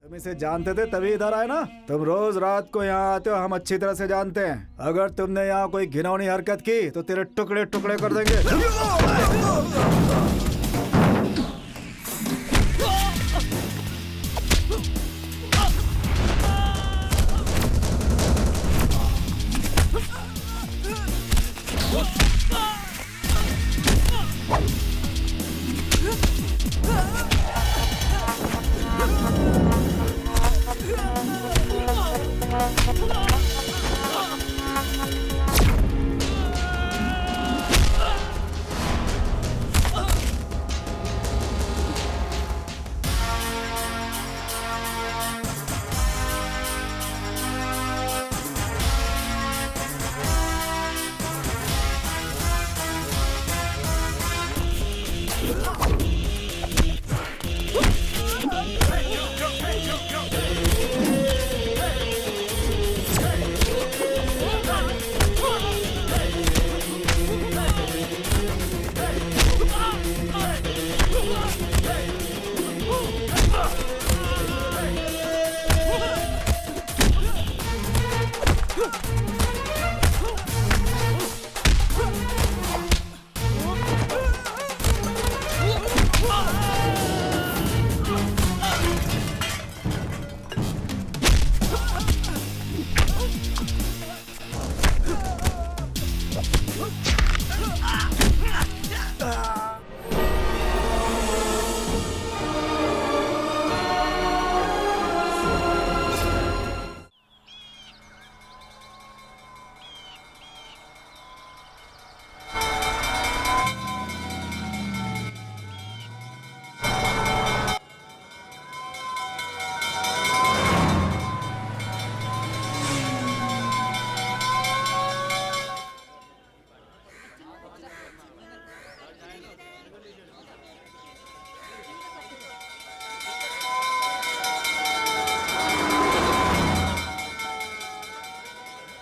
तुम इसे जानते थे तभी इधर आए ना। तुम रोज रात को यहाँ आते हो, हम अच्छी तरह से जानते हैं। अगर तुमने यहाँ कोई घिनौनी हरकत की तो तेरे टुकड़े टुकड़े कर देंगे।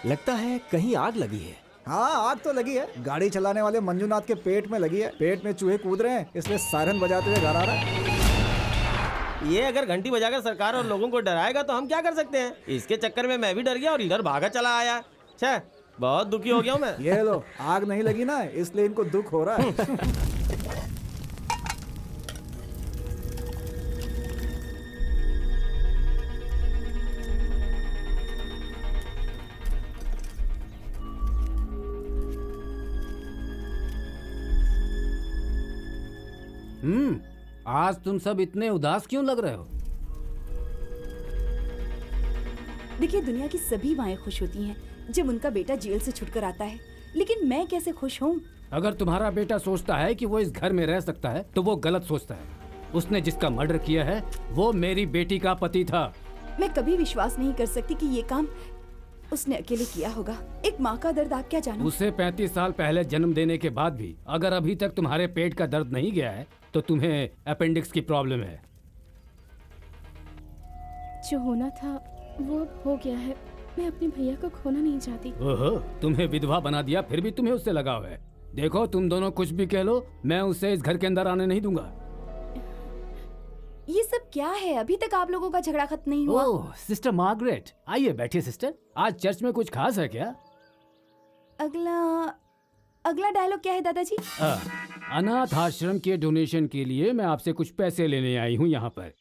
लगता है कहीं आग लगी है। हाँ, आग तो लगी है। गाड़ी चलाने वाले मंजूनाथ के पेट में लगी है। पेट में चूहे कूद रहे हैं, इसलिए सायरन बजाते हुए घर आ रहा है। ये अगर घंटी बजाकर सरकार और लोगों को डराएगा तो हम क्या कर सकते हैं। इसके चक्कर में मैं भी डर गया और इधर भागा चला आया। छे, बहुत दुखी हो गया हूँ मैं। ये लो, आग नहीं लगी ना, इसलिए इनको दुख हो रहा है। आज तुम सब इतने उदास क्यों लग रहे हो? देखिए, दुनिया की सभी माएं खुश होती हैं जब उनका बेटा जेल से छुटकर आता है, लेकिन मैं कैसे खुश हूँ? अगर तुम्हारा बेटा सोचता है कि वो इस घर में रह सकता है तो वो गलत सोचता है। उसने जिसका मर्डर किया है वो मेरी बेटी का पति था। मैं कभी विश्वास नहीं कर सकती कि ये काम उसने अकेले किया होगा। एक माँ का दर्द आप क्या जानो? उसे 35 साल पहले जन्म देने के बाद भी अगर अभी तक तुम्हारे पेट का दर्द नहीं गया है तो तुम्हें अपेंडिक्स की प्रॉब्लम है। जो होना था वो हो गया है। मैं अपने भैया को खोना नहीं चाहती। ओहो, तुम्हें विधवा बना दिया फिर भी तुम्हें उससे लगाव है। देखो, तुम दोनों कुछ भी कह लो, मैं उसे इस घर के अंदर आने नहीं दूंगा। ये सब क्या है? अभी तक आप लोगों का झगड़ा खत्म नहीं हुआ। ओह, सिस्टर मार्गरेट, आइए बैठिए सिस्टर। आज चर्च में कुछ खास है क्या? अगला डायलॉग क्या है दादाजी? अनाथ आश्रम के डोनेशन के लिए मैं आपसे कुछ पैसे लेने आई हूँ यहाँ पर।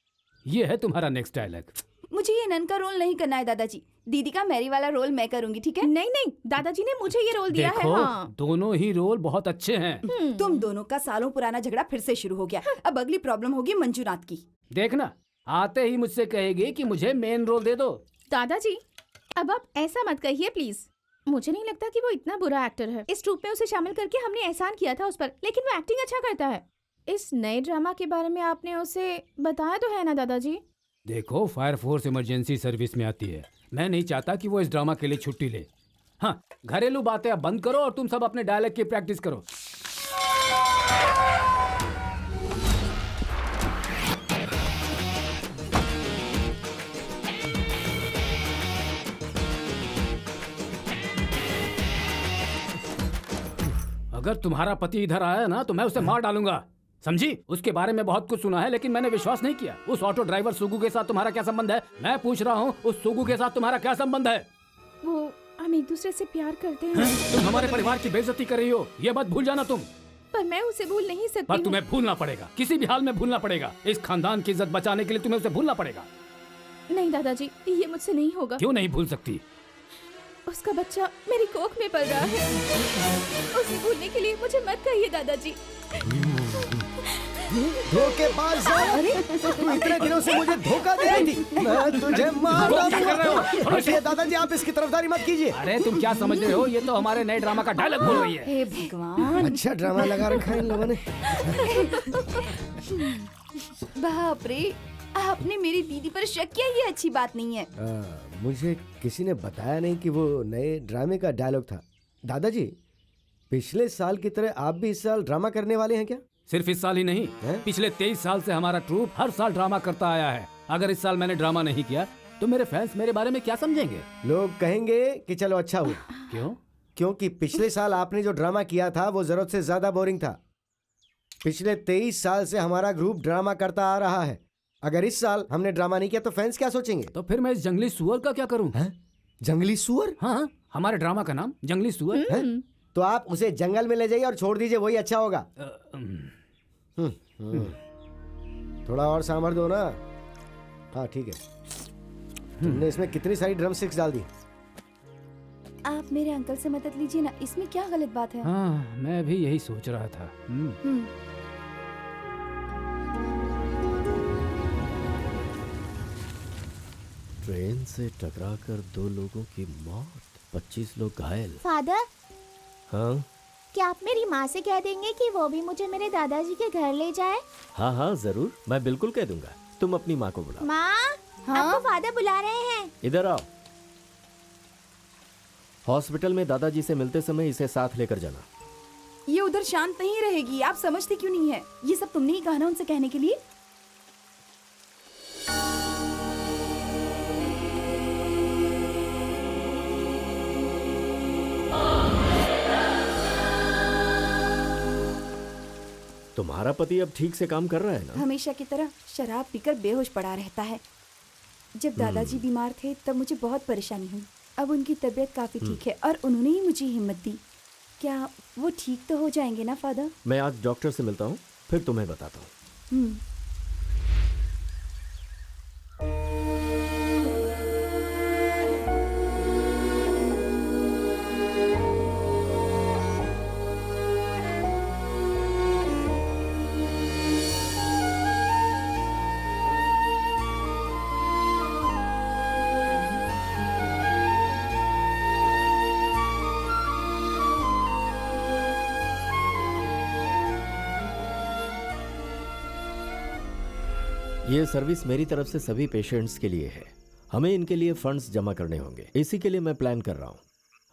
ये है तुम्हारा नेक्स्ट डायलॉग। मुझे ये नन का रोल नहीं करना है दादाजी। दीदी का मैरी वाला रोल मैं करूंगी, ठीक है? नहीं नहीं, दादाजी ने मुझे ये रोल दिया है। देखो, हाँ। दोनों ही रोल बहुत अच्छे हैं। तुम दोनों का सालों पुराना झगड़ा फिर से शुरू हो गया। अब अगली प्रॉब्लम होगी मंजूनाथ की। देखना, आते ही मुझसे कहेगी कि मुझे मेन रोल दे दो। दादाजी, अब आप ऐसा मत कहिए प्लीज। मुझे नहीं लगता कि वो इतना बुरा एक्टर है। इस ट्रूप में उसे शामिल करके हमने एहसान किया था उस पर, लेकिन वो एक्टिंग अच्छा करता है। इस नए ड्रामा के बारे में आपने उसे बताया तो है ना दादाजी? देखो, फायर फोर्स इमरजेंसी सर्विस में आती है। मैं नहीं चाहता कि वो इस ड्रामा के लिए छुट्टी ले। हाँ, घरेलू बातें अब बंद करो और तुम सब अपने डायलॉग की प्रैक्टिस करो। अगर तुम्हारा पति इधर आया ना तो मैं उसे मार डालूंगा। समझी? उसके बारे में बहुत कुछ सुना है लेकिन मैंने विश्वास नहीं किया। उस ऑटो ड्राइवर सुगु के साथ तुम्हारा क्या संबंध है? मैं पूछ रहा हूँ, उस सुगु के साथ तुम्हारा क्या संबंध है? वो हम एक दूसरे से प्यार करते हैं। तुम हमारे परिवार की बेइज्जती कर रही हो, ये बात भूल जाना तुम। पर मैं उसे भूल नहीं सकती पर हूँ। तुम्हें भूलना पड़ेगा, किसी भी हाल में भूलना पड़ेगा। इस खानदान की इज्जत बचाने के लिए तुम्हें उसे भूलना पड़ेगा। नहीं दादाजी, ये मुझसे नहीं होगा। क्यों नहीं भूल सकती? उसका बच्चा मेरी कोख में पल रहा है। उसे भूलने के लिए मुझे मत कहिए दादाजी। धोखेबाज! तू इतने दिनों से मुझे धोखा दे रही थी। मैं तुझे मार डालूंगा। हटिए दादाजी, आप इसकी तरफदारी मत कीजिए। अरे तुम क्या समझ रहे हो? ये तो हमारे नए ड्रामा का डायलॉग बोल रही है। हे भगवान, अच्छा ड्रामा लगा रखा है इन लोगों ने। बाप रे, आपने मेरी दीदी पर शक किया, ये अच्छी बात नहीं है। मुझे किसी ने बताया नहीं कि वो नए ड्रामे का डायलॉग था। दादाजी, पिछले साल की तरह आप भी इस साल ड्रामा करने वाले हैं क्या? सिर्फ इस साल ही नहीं, हैं? पिछले 23 साल से हमारा ट्रूप हर साल ड्रामा करता आया है। अगर इस साल मैंने ड्रामा नहीं किया तो मेरे फैंस मेरे बारे में क्या समझेंगे? लोग कहेंगे कि चलो अच्छा हुआ, क्यों? क्योंकि पिछले साल आपने जो ड्रामा किया था वो जरूरत से ज्यादा बोरिंग था। पिछले 23 साल से हमारा ग्रुप ड्रामा करता आ रहा है। अगर इस साल हमने ड्रामा नहीं किया तो फैंस क्या सोचेंगे? तो फिर मैं इस जंगली सुअर का क्या करूं? हैं? जंगली सुअर? हाँ, हमारे ड्रामा का नाम जंगली सुअर है। तो आप उसे जंगल में ले जाइए और छोड़ दीजिए, वही अच्छा होगा। थोड़ा और सांभर दो ना। हाँ ठीक है। तुमने इसमें कितनी सारी ड्रम स्टिक्स डाल दी? आप मेरे अंकल से मदद लीजिए ना, इसमें क्या गलत बात है? हाँ, मैं भी यही सोच रहा था। ट्रेन से टकराकर 2 लोगों की मौत, 25 लोग घायल। फादर, हाँ क्या आप मेरी माँ से कह देंगे कि वो भी मुझे मेरे दादाजी के घर ले जाए? हाँ हाँ जरूर, मैं बिल्कुल कह दूंगा। तुम अपनी माँ को बुलाओ। माँ, आपको फादर बुला रहे हैं। इधर आओ। हॉस्पिटल में दादाजी से मिलते समय इसे साथ लेकर जाना। ये उधर शांत नहीं रहेगी, आप समझते क्यों नहीं है? ये सब तुमने ही कहा ना उनसे कहने के लिए। तुम्हारा पति अब ठीक से काम कर रहा है ना? हमेशा की तरह शराब पीकर बेहोश पड़ा रहता है। जब दादाजी बीमार थे तब मुझे बहुत परेशानी हुई। अब उनकी तबीयत काफी ठीक है और उन्होंने ही मुझे हिम्मत दी। क्या वो ठीक तो हो जाएंगे ना फादर? मैं आज डॉक्टर से मिलता हूँ, फिर तुम्हें बताता हूँ। ये सर्विस मेरी तरफ से सभी पेशेंट्स के लिए है। हमें इनके लिए फंड्स जमा करने होंगे, इसी के लिए मैं प्लान कर रहा हूँ।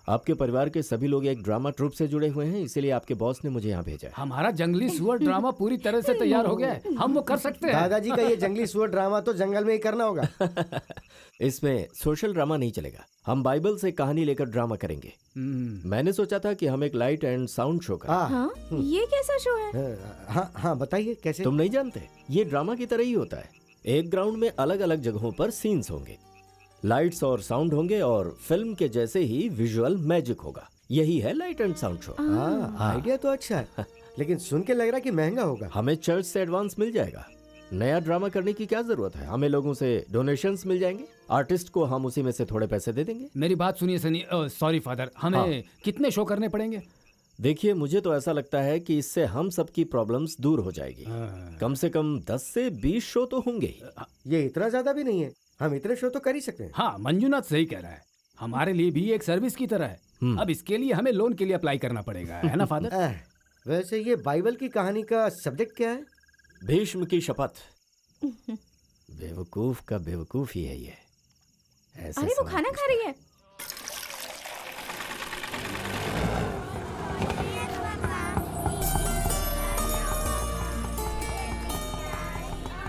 आपके परिवार के सभी लोग एक ड्रामा ट्रूप से जुड़े हुए हैं, इसीलिए आपके बॉस ने मुझे यहाँ भेजा है। हमारा जंगली सुअर ड्रामा पूरी तरह से तैयार हो गया है, हम वो कर सकते हैं। दादाजी का ये जंगली सुअर ड्रामा तो जंगल में ही करना होगा। इसमें सोशल ड्रामा नहीं चलेगा, हम बाइबल से कहानी लेकर ड्रामा करेंगे। मैंने सोचा था कि हम एक लाइट एंड साउंड शो करें। हाँ, ये कैसा शो है? हाँ हाँ बताइए कैसे? तुम नहीं जानते? ये ड्रामा की तरह ही होता है। एक ग्राउंड में अलग अलग जगहों पर सीन्स होंगे, लाइट्स और साउंड होंगे और फिल्म के जैसे ही विजुअल मैजिक होगा। यही है लाइट एंड साउंड शो। हाँ आइडिया तो अच्छा है, लेकिन सुन के लग रहा है कि महंगा होगा। हमें चर्च से एडवांस मिल जाएगा। नया ड्रामा करने की क्या जरूरत है? हमें लोगों से डोनेशंस मिल जाएंगे, आर्टिस्ट को हम उसी में से थोड़े पैसे दे देंगे। मेरी बात सुनिए सनी, सॉरी फादर, हमें कितने शो करने पड़ेंगे? देखिए, मुझे तो ऐसा लगता है कि इससे हम सबकी प्रॉब्लम्स दूर हो जाएगी। कम से कम 10 से 20 शो तो होंगे ही। ये इतना ज्यादा भी नहीं है, हम इतने शो तो कर ही सकते हैं। हाँ, मंजुनाथ सही कह रहा है, हमारे लिए भी एक सर्विस की तरह है। अब इसके लिए हमें लोन के लिए अप्लाई करना पड़ेगा, है ना फादर? वैसे ये बाइबल की कहानी का सब्जेक्ट क्या है? भीष्म की शपथ। बेवकूफ का बेवकूफ ही है ये। अरे वो खाना खा रही है।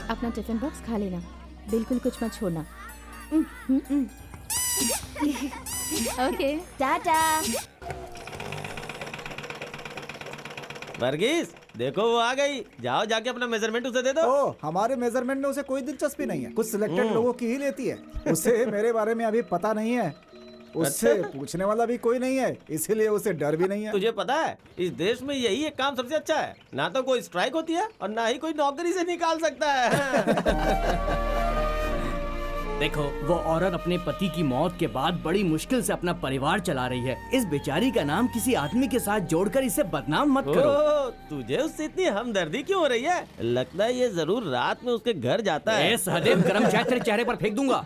अपना टिफिन बॉक्स खा लेना, बिल्कुल कुछ मत छोड़ना। ओके, टाटा। वर्गीस देखो वो आ गई, जाओ जाके अपना मेजरमेंट उसे दे दो। ओ, हमारे मेजरमेंट में उसे कोई दिलचस्पी नहीं है, कुछ सिलेक्टेड लोगों की ही लेती है। उसे मेरे बारे में अभी पता नहीं है, उससे पूछने वाला भी कोई नहीं है, इसीलिए उसे डर भी नहीं है। तुझे पता है इस देश में यही एक काम सबसे अच्छा है, ना तो कोई स्ट्राइक होती है और ना ही कोई नौकरी से निकाल सकता है। देखो, वो औरत अपने पति की मौत के बाद बड़ी मुश्किल से अपना परिवार चला रही है। इस बेचारी का नाम किसी आदमी के साथ जोड़कर इसे बदनाम मत करो। ओ, तुझे उससे इतनी हमदर्दी क्यों हो रही है? लगता है ये जरूर रात में उसके घर जाता है। सहदेव, गरम चाय तेरे चेहरे पर फेंक दूंगा।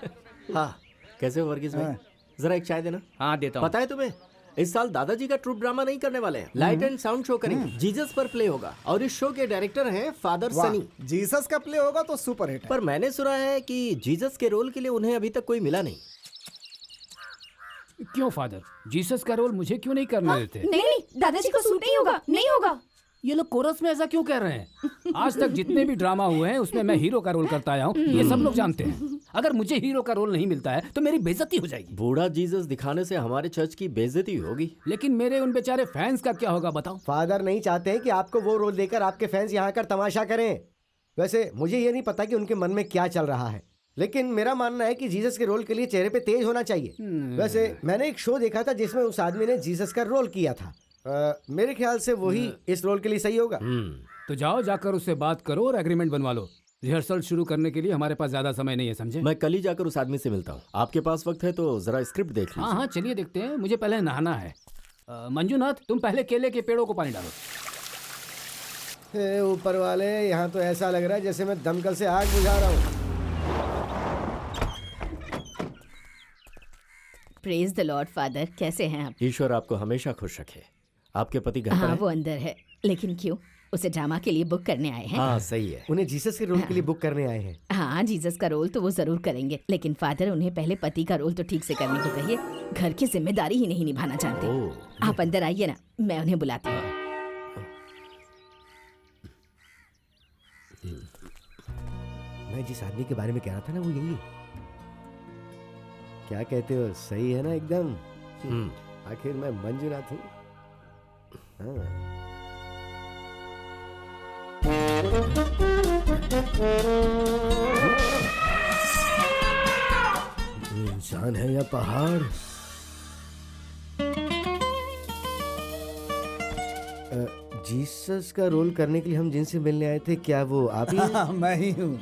हाँ, कैसे हो वर्गीस भाई? जरा एक चाय देना। हाँ, देता हूँ। पता है तुम्हें, इस साल दादाजी का ट्रूप ड्रामा नहीं करने वाले हैं, लाइट एंड साउंड शो करेंगे। जीसस पर प्ले होगा और इस शो के डायरेक्टर हैं फादर सनी। जीसस का प्ले होगा तो सुपर हिट है। पर मैंने सुना है कि जीसस के रोल के लिए उन्हें अभी तक कोई मिला नहीं। क्यों फादर, जीसस का रोल मुझे क्यों नहीं करने देते? नहीं नहीं, दादाजी को सूट नहीं होगा, नहीं होगा। ये लोग कोरस में ऐसा क्यों कह रहे हैं? आज तक जितने भी ड्रामा हुए हैं उसमें मैं हीरो का रोल करता आया हूँ, ये सब लोग जानते हैं। अगर मुझे हीरो का रोल नहीं मिलता है तो मेरी बेइज्जती हो जाएगी। बूढ़ा जीसस दिखाने से हमारे चर्च की बेइज्जती होगी। लेकिन मेरे उन बेचारे फैंस का क्या होगा बताओ? फादर नहीं चाहते हैं कि आपको वो रोल देकर आपके फैंस यहाँ कर तमाशा करें। वैसे मुझे ये नहीं पता कि उनके मन में क्या चल रहा है, लेकिन मेरा मानना है कि जीसस के रोल के लिए चेहरे पे तेज होना चाहिए। वैसे मैंने एक शो देखा था जिसमें उस आदमी ने जीसस का रोल किया था। मेरे ख्याल से वही इस रोल के लिए सही होगा। तो जाओ, जाकर उससे बात करो और एग्रीमेंट बनवा लो। रिहर्सल शुरू करने के लिए हमारे पास ज्यादा समय नहीं है, समझे? मैं कल ही जाकर उस आदमी से मिलता हूँ। आपके पास वक्त है तो जरा स्क्रिप्ट देख लीजिए। हाँ हाँ, चलिए देखते हैं। मुझे पहले नहाना है। मंजूनाथ, तुम पहले केले के पेड़ों को पानी डालो। हे ऊपर वाले, यहाँ तो ऐसा लग रहा है जैसे मैं दमकल से आग बुझा रहा हूँ। प्रेज द लॉर्ड फादर, कैसे हैं आप? ईश्वर आपको हमेशा खुश रखे। आपके पति घर पर हाँ, हैं? वो अंदर है। लेकिन क्यों? उसे ड्रामा के लिए बुक करने आए हैं। हाँ, सही है। उन्हें जीसस के रोल के लिए बुक करने आए हैं। हाँ, जीसस का रोल तो वो जरूर करेंगे, लेकिन फादर उन्हें पहले पति का रोल तो ठीक से करने को कहिए। घर की जिम्मेदारी ही नहीं निभाना जानते। आप अंदर आइए ना, मैं उन्हें बुलाती हूँ। मैं जिस आदमी के बारे में कह रहा था ना, वो यही है। क्या कहते हो, सही है ना एकदम? आखिर मैं मंजूनाथ हूँ। हाँ। ये इंसान है या पहाड़? जीसस का रोल करने के लिए हम जिनसे मिलने आए थे, क्या वो आप ही हैं? मैं ही हूँ।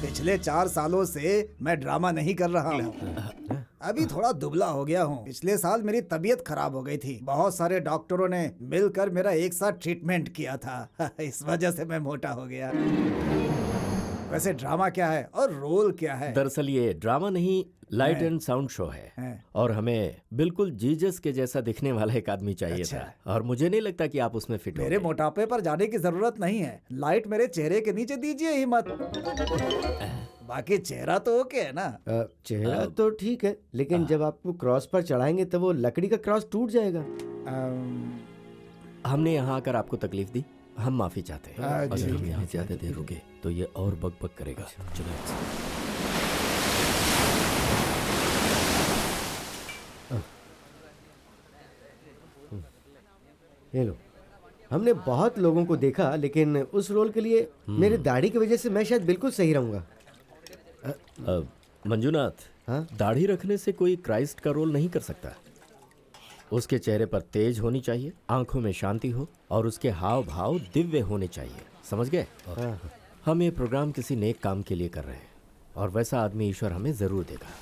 पिछले 4 सालों से मैं ड्रामा नहीं कर रहा हूँ। अभी थोड़ा दुबला हो गया हूँ। पिछले साल मेरी तबीयत खराब हो गई थी। बहुत सारे डॉक्टरों ने मिलकर मेरा एक साथ ट्रीटमेंट किया था। इस वजह से मैं मोटा हो गया। वैसे ड्रामा क्या है और रोल क्या है? दरअसल ये ड्रामा नहीं, लाइट एंड साउंड शो है। और हमें बिल्कुल जीसस के जैसा दिखने वाला एक आदमी चाहिए था, और मुझे नहीं लगता कि आप उसमें फिट हो। मेरे मोटापे पर जाने की जरूरत नहीं है। लाइट मेरे चेहरे के नीचे दीजिए ही मत। बाकी चेहरा तो ओके है ना? चेहरा तो ठीक है, लेकिन जब आपको क्रॉस पर चढ़ाएंगे तो वो लकड़ी का क्रॉस टूट जाएगा। हमने यहाँ आकर आपको तकलीफ दी, हम माफी चाहते हैं। अगर हम यहाँ ज्यादा देर रुके तो ये और बकबक करेगा। चलो ये लो। हमने बहुत लोगों को देखा, लेकिन उस रोल के लिए मेरी दाढ़ी की वजह से मैं शायद बिल्कुल सही रहूंगा। मंजूनाथ, दाढ़ी रखने से कोई क्राइस्ट का रोल नहीं कर सकता। उसके चेहरे पर तेज होनी चाहिए, आंखों में शांति हो, और उसके हाव भाव दिव्य होने चाहिए। समझ गए? हम ये प्रोग्राम किसी नेक काम के लिए कर रहे हैं, और वैसा आदमी ईश्वर हमें जरूर देगा।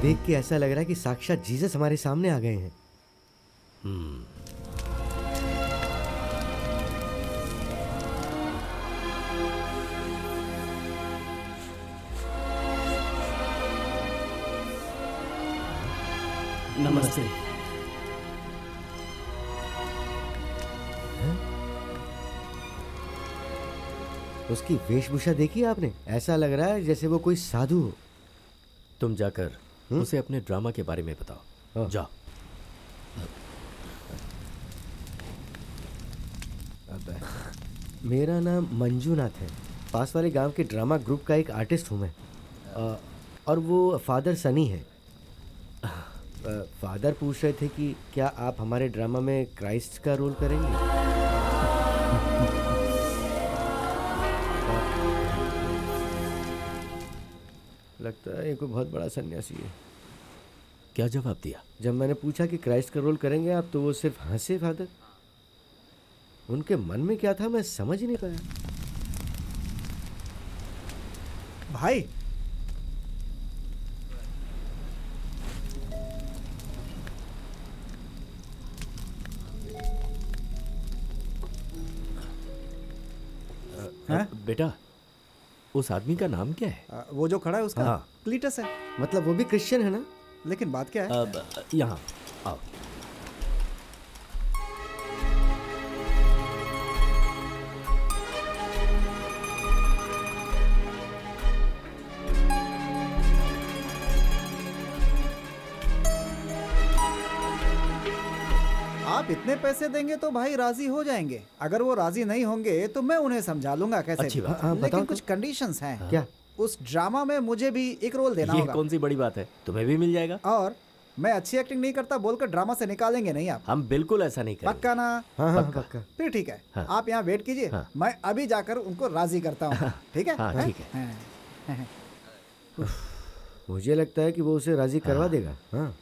देख के ऐसा लग रहा है कि साक्षात जीसस हमारे सामने आ गए हैं। नमस्ते। उसकी वेशभूषा देखी आपने? ऐसा लग रहा है जैसे वो कोई साधु हो। तुम जाकर उसे अपने ड्रामा के बारे में बताओ। जाओ। मेरा नाम मंजूनाथ है। पास वाले गांव के ड्रामा ग्रुप का एक आर्टिस्ट हूँ मैं। और वो फादर सनी है। फादर पूछ रहे थे कि क्या आप हमारे ड्रामा में क्राइस्ट का रोल करेंगे? लगता है ये कोई बहुत बड़ा सन्यासी है। क्या जवाब दिया? जब मैंने पूछा कि क्राइस्ट का रोल करेंगे आप, तो वो सिर्फ हंसे। फादर, उनके मन में क्या था मैं समझ ही नहीं पाया। भाई, बेटा, उस आदमी का नाम क्या है? वो जो खड़ा है उसका हाँ। क्लीटस है। मतलब वो भी क्रिश्चियन है ना? लेकिन बात क्या है? यहाँ आओ। आप इतने पैसे देंगे तो भाई राजी हो जाएंगे। अगर वो राजी नहीं होंगे तो मैं उन्हें समझा लूंगा कैसे अच्छी भी। बात। हाँ, लेकिन बताओ कुछ कंडीशंस हैं। क्या? उस ड्रामा में मुझे भी एक रोल देना ये होगा। कौन सी बड़ी बात है, तुम्हें भी मिल जाएगा। और मैं अच्छी एक्टिंग नहीं करता बोलकर ड्रामा से निकालेंगे नहीं आप? हम बिल्कुल ऐसा नहीं करेंगे। पक्का ना? हाँ हाँ पक्का। फिर ठीक है। हाँ। आप यहाँ वेट कीजिए। हाँ। मैं अभी जाकर उनको राजी करता हूँ। ठीक है? हाँ, ठीक है। हाँ। मुझे लगता है कि वो उसे राजी करवा देगा। हाँ।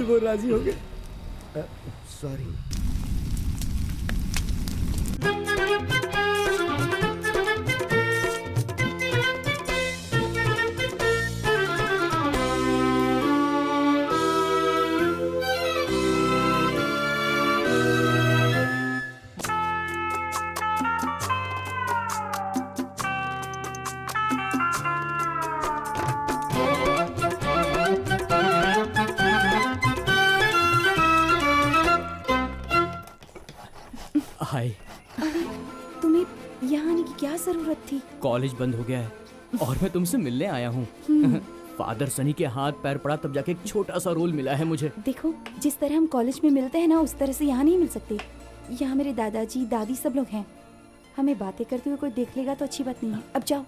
वो राजी हो गए। सॉरी। हाय। तुम्हें यहाँ आने की क्या जरूरत थी? कॉलेज बंद हो गया है और मैं तुमसे मिलने आया हूँ। फादर सनी के हाथ पैर पड़ा तब जाके एक छोटा सा रोल मिला है मुझे। देखो, जिस तरह हम कॉलेज में मिलते हैं ना, उस तरह से यहाँ नहीं मिल सकते। यहाँ मेरे दादाजी दादी सब लोग हैं। हमें बातें करते हुए कोई देख लेगा तो अच्छी बात नहीं है। अब जाओ।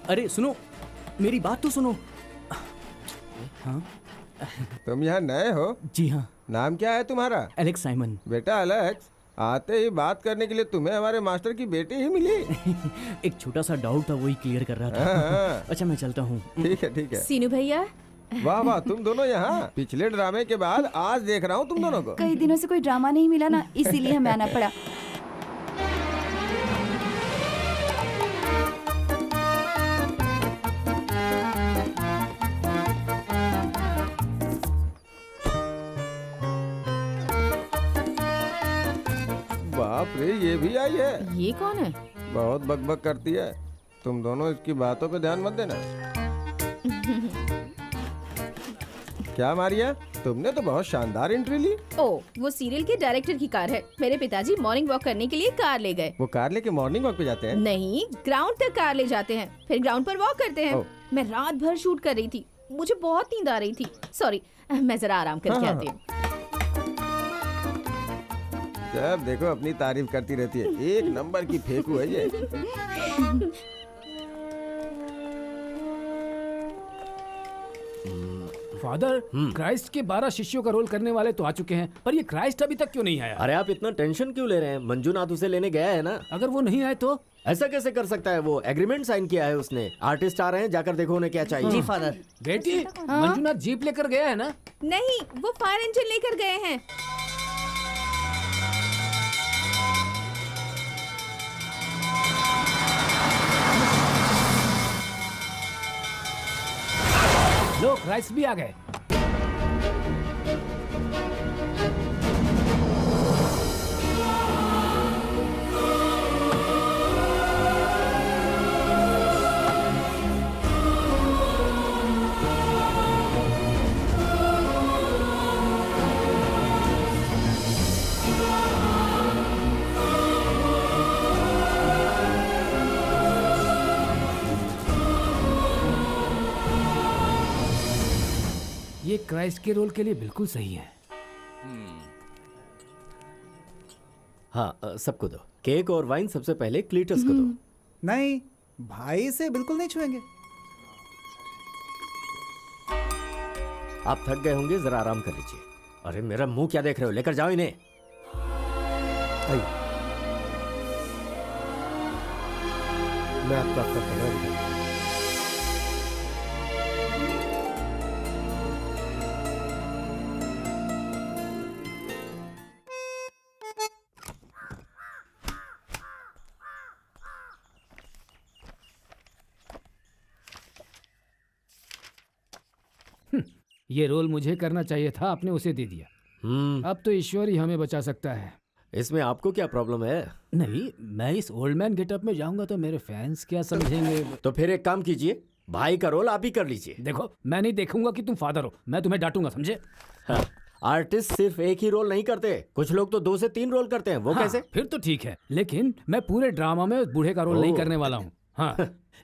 अरे सुनो, मेरी बात तो सुनो। हाँ? तुम यहाँ नए हो? जी हाँ। नाम क्या है तुम्हारा? Alex Simon. बेटा एलेक्स, आते ही बात करने के लिए तुम्हें हमारे मास्टर की बेटी ही मिली। एक छोटा सा डाउट था, वही क्लियर कर रहा था। अच्छा मैं चलता हूँ। ठीक है ठीक है। सीनू भैया। वाह वाह, तुम दोनों यहाँ। पिछले ड्रामे के बाद आज देख रहा हूँ तुम दोनों को। कई दिनों से कोई ड्रामा नहीं मिला ना, इसीलिए हमें आना पड़ा। बाप रे, ये भी आई है। ये कौन है? बहुत बकबक करती है। तुम दोनों इसकी बातों पे ध्यान मत देना। क्या मारिया, तुमने तो बहुत शानदार एंट्री ली। ओ, वो सीरियल के डायरेक्टर की कार है। मेरे पिताजी मॉर्निंग वॉक करने के लिए कार ले गए। वो कार लेके मॉर्निंग वॉक पे जाते हैं? नहीं, ग्राउंड तक कार ले जाते हैं, फिर ग्राउंड पर वॉक करते हैं। ओह। मैं रात भर शूट कर रही थी, मुझे बहुत नींद आ रही थी। सॉरी, मैं जरा आराम करके हाँ, आती हूँ। जब देखो अपनी तारीफ करती रहती है। एक नंबर की फेंकू है ये। फादर, क्राइस्ट के 12 शिष्यों का रोल करने वाले तो आ चुके हैं, पर ये क्राइस्ट अभी तक क्यों नहीं आया? अरे आप इतना टेंशन क्यों ले रहे हैं? मंजूनाथ उसे लेने गया है ना। अगर वो नहीं आए तो ऐसा कैसे कर सकता है? वो एग्रीमेंट साइन किया है उसने। आर्टिस्ट आ रहे हैं, जाकर देखो उन्हें क्या चाहिए। जी फादर। बेटी, मंजुनाथ जीप लेकर गया है ना? नहीं, वो फायर इंजन लेकर गए हैं। लो, क्राइस्ट भी आ गए। ये क्राइस्ट के रोल के लिए बिल्कुल सही है। हाँ, सबको दो। केक और वाइन सबसे पहले क्लीटस को दो। नहीं, भाई से बिल्कुल नहीं छुएंगे। आप थक गए होंगे, जरा आराम कर लीजिए। अरे मेरा मुंह क्या देख रहे हो, लेकर जाओ इन्हें। मैं आपको आपका कैमरा दिखाऊंगा। ये रोल मुझे करना चाहिए था, आपने उसे दे दिया। अब तो ईश्वर ही हमें बचा सकता है। इसमें आपको क्या प्रॉब्लम है? नहीं, मैं इस ओल्ड मैन गेटअप में जाऊंगा तो मेरे फैंस क्या समझेंगे? तो फिर एक काम कीजिए, भाई का रोल आप ही कर लीजिए। देखो, मैं नहीं देखूंगा कि तुम फादर हो, मैं तुम्हें डांटूंगा, समझे? हाँ, आर्टिस्ट सिर्फ एक ही रोल नहीं करते, कुछ लोग तो 2 से 3 रोल करते हैं। वो कैसे? फिर तो ठीक है, लेकिन मैं पूरे ड्रामा में उस बूढ़े का रोल नहीं करने वाला हूँ। हाँ,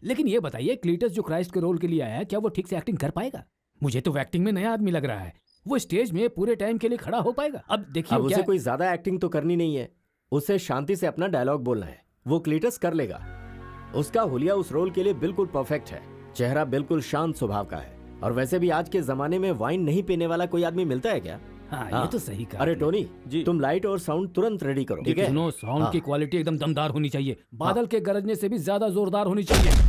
लेकिन ये बताइए, क्लीटस जो क्राइस्ट के रोल के लिए आया है, क्या वो ठीक से एक्टिंग कर पाएगा? मुझे तो एक्टिंग में नया आदमी लग रहा है। वो स्टेज में पूरे टाइम के लिए खड़ा हो पाएगा? अब देखिए, अब उसे कोई ज्यादा एक्टिंग तो करनी नहीं है, उसे शांति से अपना डायलॉग बोलना है। वो क्लीटस कर लेगा। उसका हुलिया उस रोल के लिए बिल्कुल परफेक्ट है। चेहरा बिल्कुल शांत स्वभाव का है, और वैसे भी आज के जमाने में वाइन नहीं पीने वाला कोई आदमी मिलता है क्या? हाँ, ये तो सही कहा। अरे टोनी जी, तुम लाइट और साउंड तुरंत रेडी करो, ठीक है? सुनो, साउंड की क्वालिटी एकदम दमदार होनी चाहिए। बादल के गरजने से भी ज्यादा जोरदार होनी चाहिए।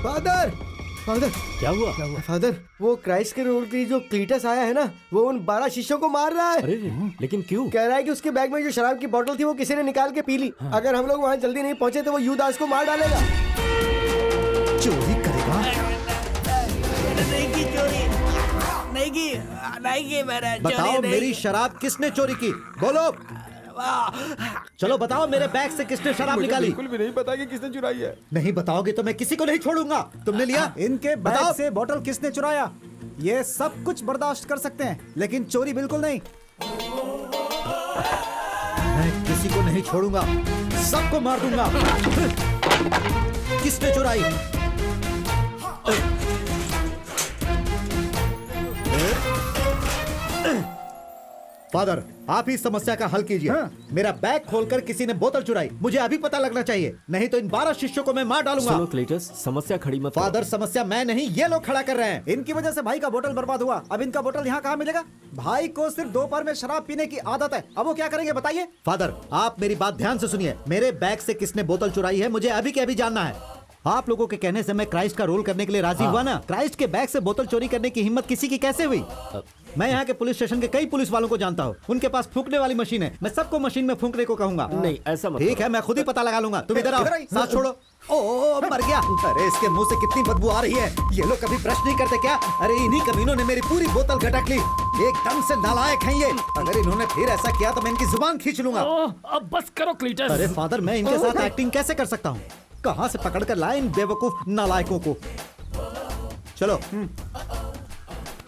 फादर, फादर, क्या हुआ? फादर, वो क्राइस्ट के रोल के लिए जो क्लीटस आया है ना, वो उन 12 शिष्यों को मार रहा है। अरे लेकिन क्यों? कह रहा है कि उसके बैग में जो शराब की बोतल थी वो किसी ने निकाल के पी ली। अगर हम लोग वहाँ जल्दी नहीं पहुँचे तो वो यूदास को मार डालेगा। चोरी करेगा? नहीं की चोरी, नहीं की मैंने। बताओ, मेरी शराब किसने चोरी की? बोलो। चलो बताओ, मेरे बैग से किसने शराब निकाली? बिल्कुल भी नहीं पता कि किसने चुराई है। नहीं बताओगे तो मैं किसी को नहीं छोड़ूंगा। तुमने लिया? इनके बैग से बोतल किसने चुराया? ये सब कुछ बर्दाश्त कर सकते हैं, लेकिन चोरी बिल्कुल नहीं। मैं किसी को नहीं छोड़ूंगा, सबको मार दूंगा। किसने चुराई? फादर, आप ही समस्या का हल कीजिए। मेरा बैग खोलकर किसी ने बोतल चुराई, मुझे अभी पता लगना चाहिए, नहीं तो इन 12 शिष्यों को मैं मार डालूंगा। सुनो क्लीटस, समस्या खड़ी मत करो। फादर, समस्या मैं नहीं, ये लोग खड़ा कर रहे हैं। इनकी वजह से भाई का बोतल बर्बाद हुआ। अब इनका बोतल यहाँ कहाँ मिलेगा? भाई को सिर्फ दोपहर में शराब पीने की आदत है, अब वो क्या करेंगे बताइए? फादर, आप मेरी बात ध्यान से सुनिए। मेरे बैग से किसने बोतल चुराई है मुझे अभी के अभी जानना है। आप लोगों के कहने से मैं क्राइस्ट का रोल करने के लिए राजी हुआ ना। क्राइस्ट के बैग से बोतल चोरी करने की हिम्मत किसी की कैसे हुई? मैं यहाँ के पुलिस स्टेशन के कई पुलिस वालों को जानता हूँ, उनके पास फूंकने वाली मशीन है। मैं सबको मशीन में फूंकने को कहूंगा। नहीं, ऐसा मत। ठीक है, मैं खुद ही पता लगा लूंगा। तुम इधर आओ, साथ छोड़ो। ओ, मर गया। अरे इसके मुंह से कितनी बदबू आ रही है। ये लोग कभी ब्रश नहीं करते क्या? अरे इन्हीं कमीनों ने मेरी पूरी बोतल गटक ली। एकदम से नालायक हैं ये। अगर इन्होंने फिर ऐसा किया तो मैं इनकी जुबान खींच लूंगा। अब बस करो क्लीटस। अरे फादर, मैं इनके साथ एक्टिंग कैसे कर सकता हूँ? कहाँ से पकड़ कर लाए इन बेवकूफ नालायकों को? चलो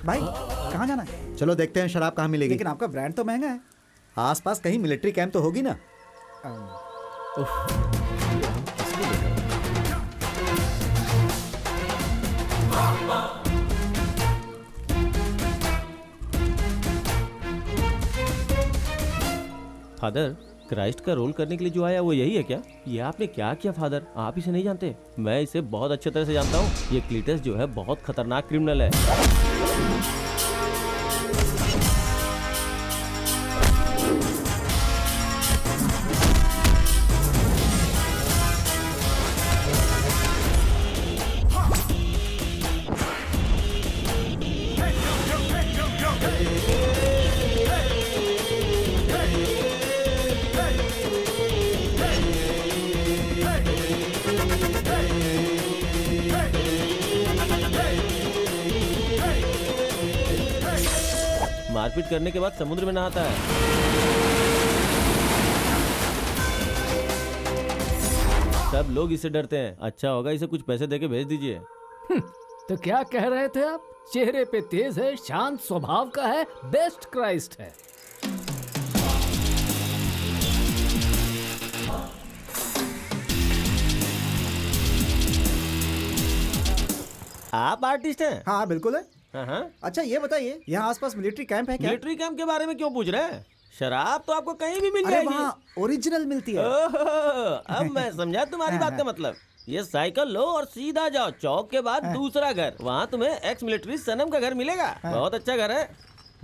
भाई, कहाँ जाना है? चलो देखते हैं शराब कहाँ मिलेगी। लेकिन आपका ब्रांड तो महंगा है। आसपास कहीं मिलिट्री कैंप तो होगी ना। फादर, क्राइस्ट का रोल करने के लिए जो आया वो यही है क्या? ये आपने क्या किया फादर? आप इसे नहीं जानते? मैं इसे बहुत अच्छे तरह से जानता हूँ। ये क्लीटस जो है बहुत खतरनाक क्रिमिनल है। मारपीट करने के बाद समुद्र में नहाता है। सब लोग इससे डरते हैं। अच्छा होगा इसे कुछ पैसे देके भेज दीजिए। तो क्या कह रहे थे आप? चेहरे पे तेज है, शांत स्वभाव का है, बेस्ट क्राइस्ट है। आप आर्टिस्ट हैं? हाँ बिल्कुल है। हाँ। अच्छा ये बताइए, यहाँ आसपास मिलिट्री कैंप है क्या? मिलिट्री कैंप के बारे में क्यों पूछ रहे हैं? शराब तो आपको कहीं भी मिल अरे जाएगी। वहाँ ओरिजिनल मिलती है। ओहो, अब मैं समझा तुम्हारी बात का मतलब। ये साइकिल लो और सीधा जाओ चौक के बाद दूसरा घर, वहाँ तुम्हें एक्स मिलिट्री सनम का घर मिलेगा। बहुत अच्छा घर है।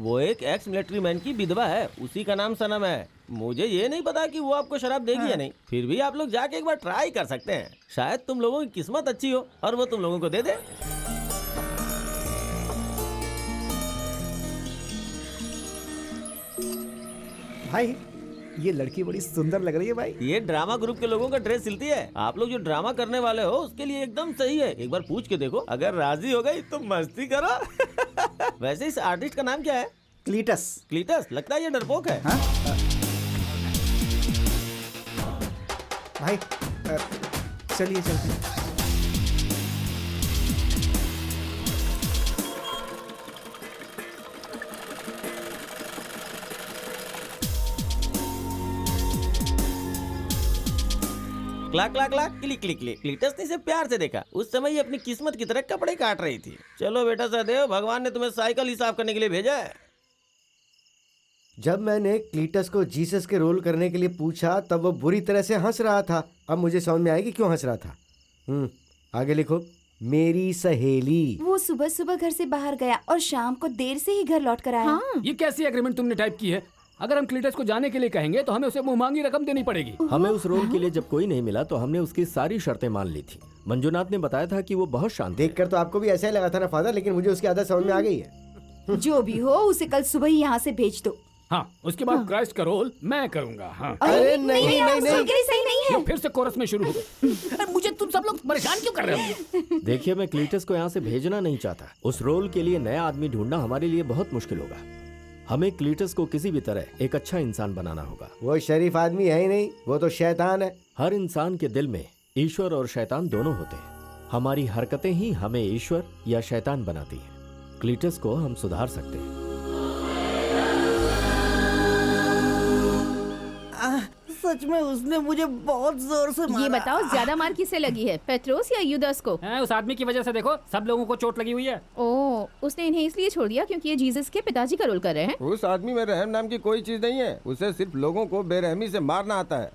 वो एक एक्स मिलिट्री मैन की विधवा है, उसी का नाम सनम है। मुझे ये नहीं पता कि वो आपको शराब देगी या नहीं, फिर भी आप लोग जाके एक बार ट्राई कर सकते हैं। शायद तुम लोगों की किस्मत अच्छी हो और वो तुम लोगों को दे दे। भाई ये लड़की बड़ी सुंदर लग रही है भाई। ये ड्रामा ग्रुप के लोगों का ड्रेस सिलती है। आप लोग जो ड्रामा करने वाले हो उसके लिए एकदम सही है। एक बार पूछ के देखो, अगर राजी हो गई तो मस्ती करो। वैसे इस आर्टिस्ट का नाम क्या है? क्लीटस। क्लीटस? लगता है ये डरपोक है। भाई चलिए चलते हैं। Clack clack clack click click click. Cletus ने इसे प्यार से देखा। उस समय ये अपनी किस्मत की तरह कपड़े काट रही थी। चलो बेटा सहदेव, भगवान ने तुम्हें साइकिल ही साफ करने के लिए भेजा है। जब मैंने क्लीटस को जीसस के रोल करने के लिए पूछा तब वो बुरी तरह से हंस रहा था। अब मुझे समझ में आया कि क्यों हंस रहा था। आगे लिखो, मेरी सहेली। वो सुबह सुबह घर से बाहर गया और शाम को देर से ही घर लौट कर आया। ये कैसी एग्रीमेंट तुमने टाइप की है? अगर हम क्लीटस को जाने के लिए कहेंगे तो हमें उसे मुंहमांगी रकम देनी पड़ेगी। हमें उस रोल के लिए जब कोई नहीं मिला तो हमने उसकी सारी शर्तें मान ली थी। मंजुनाथ ने बताया था कि वो बहुत शांत है। देखकर तो आपको भी ऐसा ही लगा था ना फादर, लेकिन मुझे उसकी आदत समझ में आ गई है। जो भी हो, उसे कल सुबह ही यहाँ से भेज दो। हाँ, उसके बाद क्राइस्ट का रोल मैं करूँगा। हाँ। अरे नहीं नहीं नहीं, नहीं। सही नहीं है। फिर से कोरस में शुरू हो गए। मुझे तुम सब लोग परेशान क्यों कर रहे हो? देखिए, मैं क्लीटस को यहाँ से भेजना नहीं चाहता। उस रोल के लिए नया आदमी ढूंढना हमारे लिए बहुत मुश्किल होगा। हमें क्लीटस को किसी भी तरह एक अच्छा इंसान बनाना होगा। वो शरीफ आदमी है ही नहीं, वो तो शैतान है। हर इंसान के दिल में ईश्वर और शैतान दोनों होते हैं। हमारी हरकतें ही हमें ईश्वर या शैतान बनाती हैं। क्लीटस को हम सुधार सकते हैं। सच में उसने मुझे बहुत जोर से मारा। ये बताओ, ज्यादा मार किसे लगी है, पेट्रोस या यूदास को? उस आदमी की वजह से देखो सब लोगों को चोट लगी हुई है। ओह, उसने इन्हें इसलिए छोड़ दिया क्योंकि ये जीसस के पिताजी का रोल कर रहे हैं। उस आदमी में रहम नाम की कोई चीज नहीं है। उसे सिर्फ लोगों को बेरहमी से मारना आता है।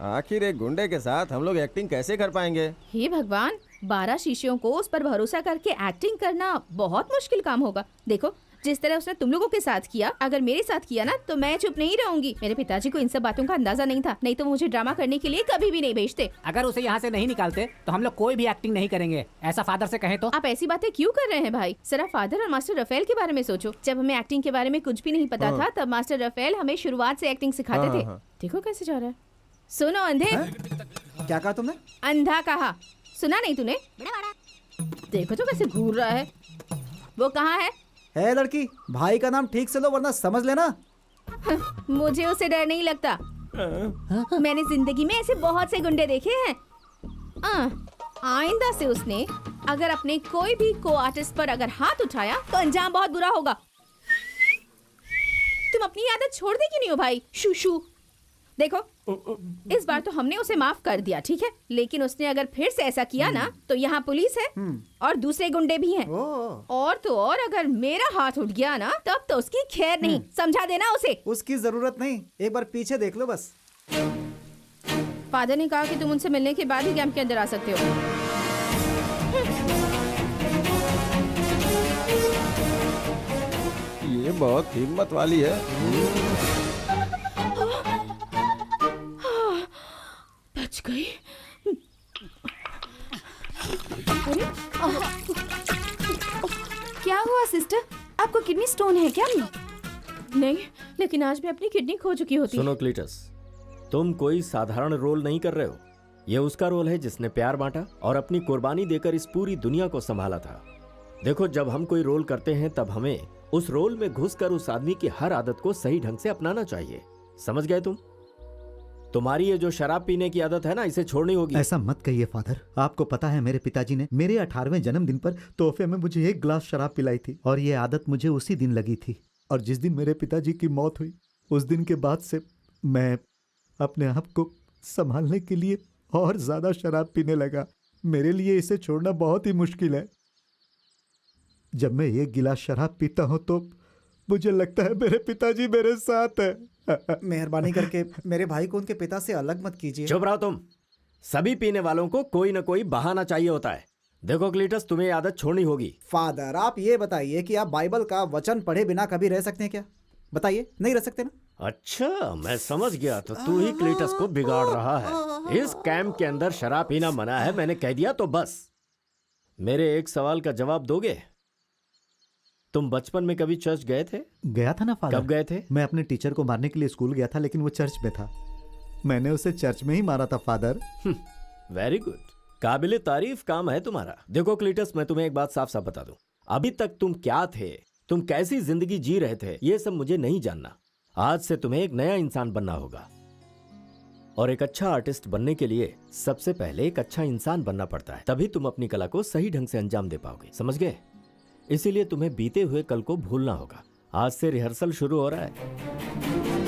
आखिर एक गुंडे के साथ हम लोग एक्टिंग कैसे कर पाएंगे? हे भगवान, 12 शिष्यों को उस पर भरोसा करके एक्टिंग करना बहुत मुश्किल काम होगा। देखो जिस तरह उसने तुम लोगों के साथ किया, अगर मेरे साथ किया ना तो मैं चुप नहीं रहूंगी। मेरे पिताजी को इन सब बातों का अंदाजा नहीं था, नहीं तो मुझे ड्रामा करने के लिए कभी भी नहीं भेजते। अगर उसे यहाँ से नहीं निकालते तो हम लोग कोई भी एक्टिंग नहीं करेंगे, ऐसा फादर से कहें तो। आप ऐसी बातें क्यों कर रहे हैं भाई? जरा फादर और मास्टर रफेल के बारे में सोचो। जब हमें एक्टिंग के बारे में कुछ भी नहीं पता था तब मास्टर रफेल हमें शुरुआत से एक्टिंग सिखाते थे। देखो कैसे जा रहा है। सुनो अंधे। क्या कहा तुमने? अंधा कहा, सुना नहीं तूने? देखो तो कैसे घूर रहा है। वो कहाँ है? है लड़की, भाई का नाम ठीक से लो वरना समझ लेना। मुझे उसे डर नहीं लगता। मैंने जिंदगी में ऐसे बहुत से गुंडे देखे हैं। आइंदा से उसने अगर अपने कोई भी को आर्टिस्ट पर अगर हाथ उठाया तो अंजाम बहुत बुरा होगा। तुम अपनी आदत छोड़ते क्यों नहीं हो भाई? शूशू। देखो इस बार तो हमने उसे माफ कर दिया, ठीक है, लेकिन उसने अगर फिर से ऐसा किया ना तो यहाँ पुलिस है और दूसरे गुंडे भी हैं। और तो और अगर मेरा हाथ उठ गया ना तब तो उसकी खैर नहीं। समझा देना उसे। उसकी जरूरत नहीं, एक बार पीछे देख लो बस। फादर ने कहा कि तुम उनसे मिलने के बाद ही कैंप के अंदर आ सकते हो। ये बहुत हिम्मत वाली है। बच गई। अरे क्या हुआ सिस्टर, आपको किडनी स्टोन है क्या? नहीं, लेकिन आज मैं अपनी किडनी खो चुकी होती। सुनो क्लीटस, तुम कोई साधारण रोल नहीं कर रहे हो। ये उसका रोल है जिसने प्यार बांटा और अपनी कुर्बानी देकर इस पूरी दुनिया को संभाला था। देखो, जब हम कोई रोल करते हैं तब हमें उस रोल में घुसकर उस आदमी की हर आदत को सही ढंग से अपनाना चाहिए। समझ गए तुम? तुम्हारी ये जो शराब पीने की आदत है ना, इसे छोड़नी होगी। ऐसा मत कहिए फादर। आपको पता है मेरे पिताजी ने मेरे 18वें जन्मदिन पर तोहफे में मुझे 1 ग्लास शराब पिलाई थी, और ये आदत मुझे उसी दिन लगी थी। और जिस दिन मेरे पिताजी की मौत हुई, उस दिन के बाद से मैं अपने आप को संभालने के लिए और ज्यादा शराब पीने लगा। मेरे लिए इसे छोड़ना बहुत ही मुश्किल है। जब मैं 1 गिलास शराब पीता हूँ तो मुझे लगता है मेरे पिताजी मेरे साथ है। मेहरबानी करके मेरे भाई को उनके पिता से अलग मत कीजिए। चुप रहो तुम। सभी पीने वालों को कोई ना कोई बहाना चाहिए होता है। देखो क्लीटस, तुम्हें ये आदत छोड़नी होगी। फादर, आप ये बताइए कि आप बाइबल का वचन पढ़े बिना कभी रह सकते हैं क्या? बताइए, नहीं रह सकते ना? अच्छा, मैं समझ गया। तो तू ही क्लीटस को बिगाड़ रहा है। इस कैंप के अंदर शराब पीना मना है, मैंने कह दिया तो बस। मेरे एक सवाल का जवाब दोगे? तुम बचपन में कभी चर्च गए थे? गया था ना फादर। कब गए थे? मैं अपने टीचर को मारने के लिए स्कूल गया था, लेकिन वो चर्च में था। मैंने उसे चर्च में ही मारा था फादर। वेरी गुड, काबिले तारीफ काम है तुम्हारा। देखो क्लीटस, मैं तुम्हें एक बात साफ साफ बता दूं। अभी तक तुम क्या थे, तुम कैसी जिंदगी जी रहे थे, ये सब मुझे नहीं जानना। आज से तुम्हें एक नया इंसान बनना होगा, और एक अच्छा आर्टिस्ट बनने के लिए सबसे पहले एक अच्छा इंसान बनना पड़ता है। तभी तुम अपनी कला को सही ढंग से अंजाम दे पाओगे। समझ गए? इसीलिए तुम्हें बीते हुए कल को भूलना होगा। आज से रिहर्सल शुरू हो रहा है।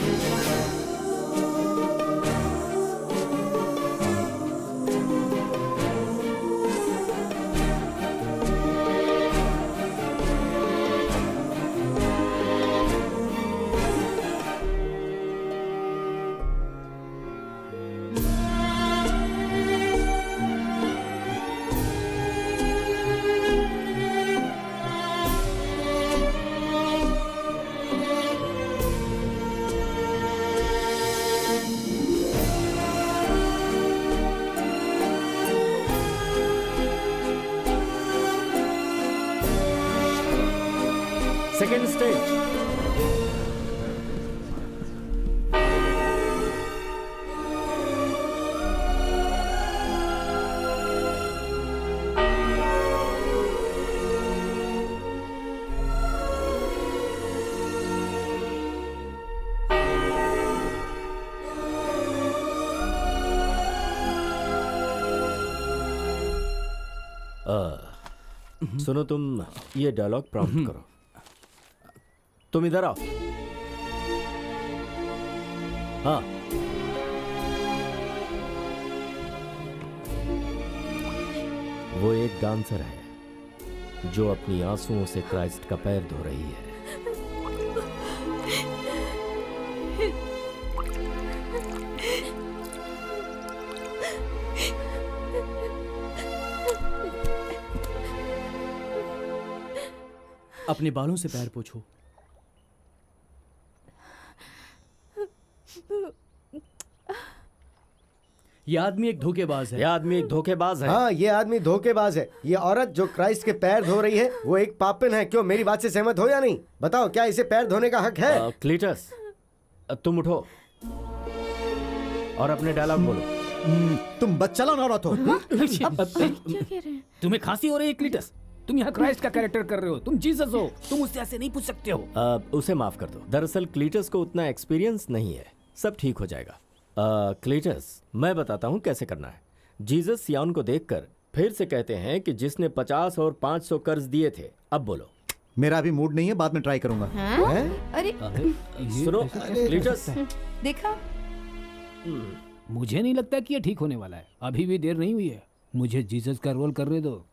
Second stage. सुनो, तुम ये डायलॉग प्रॉम्प्ट करो। तुम इधर आओ। हाँ, वो एक डांसर है जो अपनी आंसुओं से क्राइस्ट का पैर धो रही है। अपने बालों से पैर पोंछो। ये आदमी एक धोखेबाज है। ये आदमी एक धोखेबाज है। हाँ, ये आदमी धोखेबाज है। ये औरत जो क्राइस्ट के पैर धो रही है, वो एक पापिन है। क्यों, मेरी बात से सहमत हो या नहीं? बताओ, क्या इसे पैर धोने का हक है? क्लीटस, तुम उठो और अपने डायलॉग बोलो। तुम बच्चा ना औरत हो। क्या कह रहे हैं? तुम्हें खांसी हो रही है क्लीटस? तुम यहाँ क्राइस्ट का कैरेक्टर कर रहे हो, तुम जीसस हो, तुम उससे ऐसे नहीं पूछ सकते हो। उसे माफ कर दो। दरअसल क्लीटस को उतना एक्सपीरियंस नहीं है, सब ठीक हो जाएगा। क्लीटस, मैं बताता हूँ कैसे करना है। जीसस सियान को देखकर फिर से कहते हैं कि जिसने 50 और 500 कर्ज दिए थे। अब बोलो। मेरा अभी मूड नहीं है, बाद में ट्राई करूंगा। अरे सुनो क्लीटस, देखा, मुझे नहीं लगता कि ये ठीक होने वाला है। अभी भी देर नहीं हुई है, मुझे जीसस का रोल करने दो।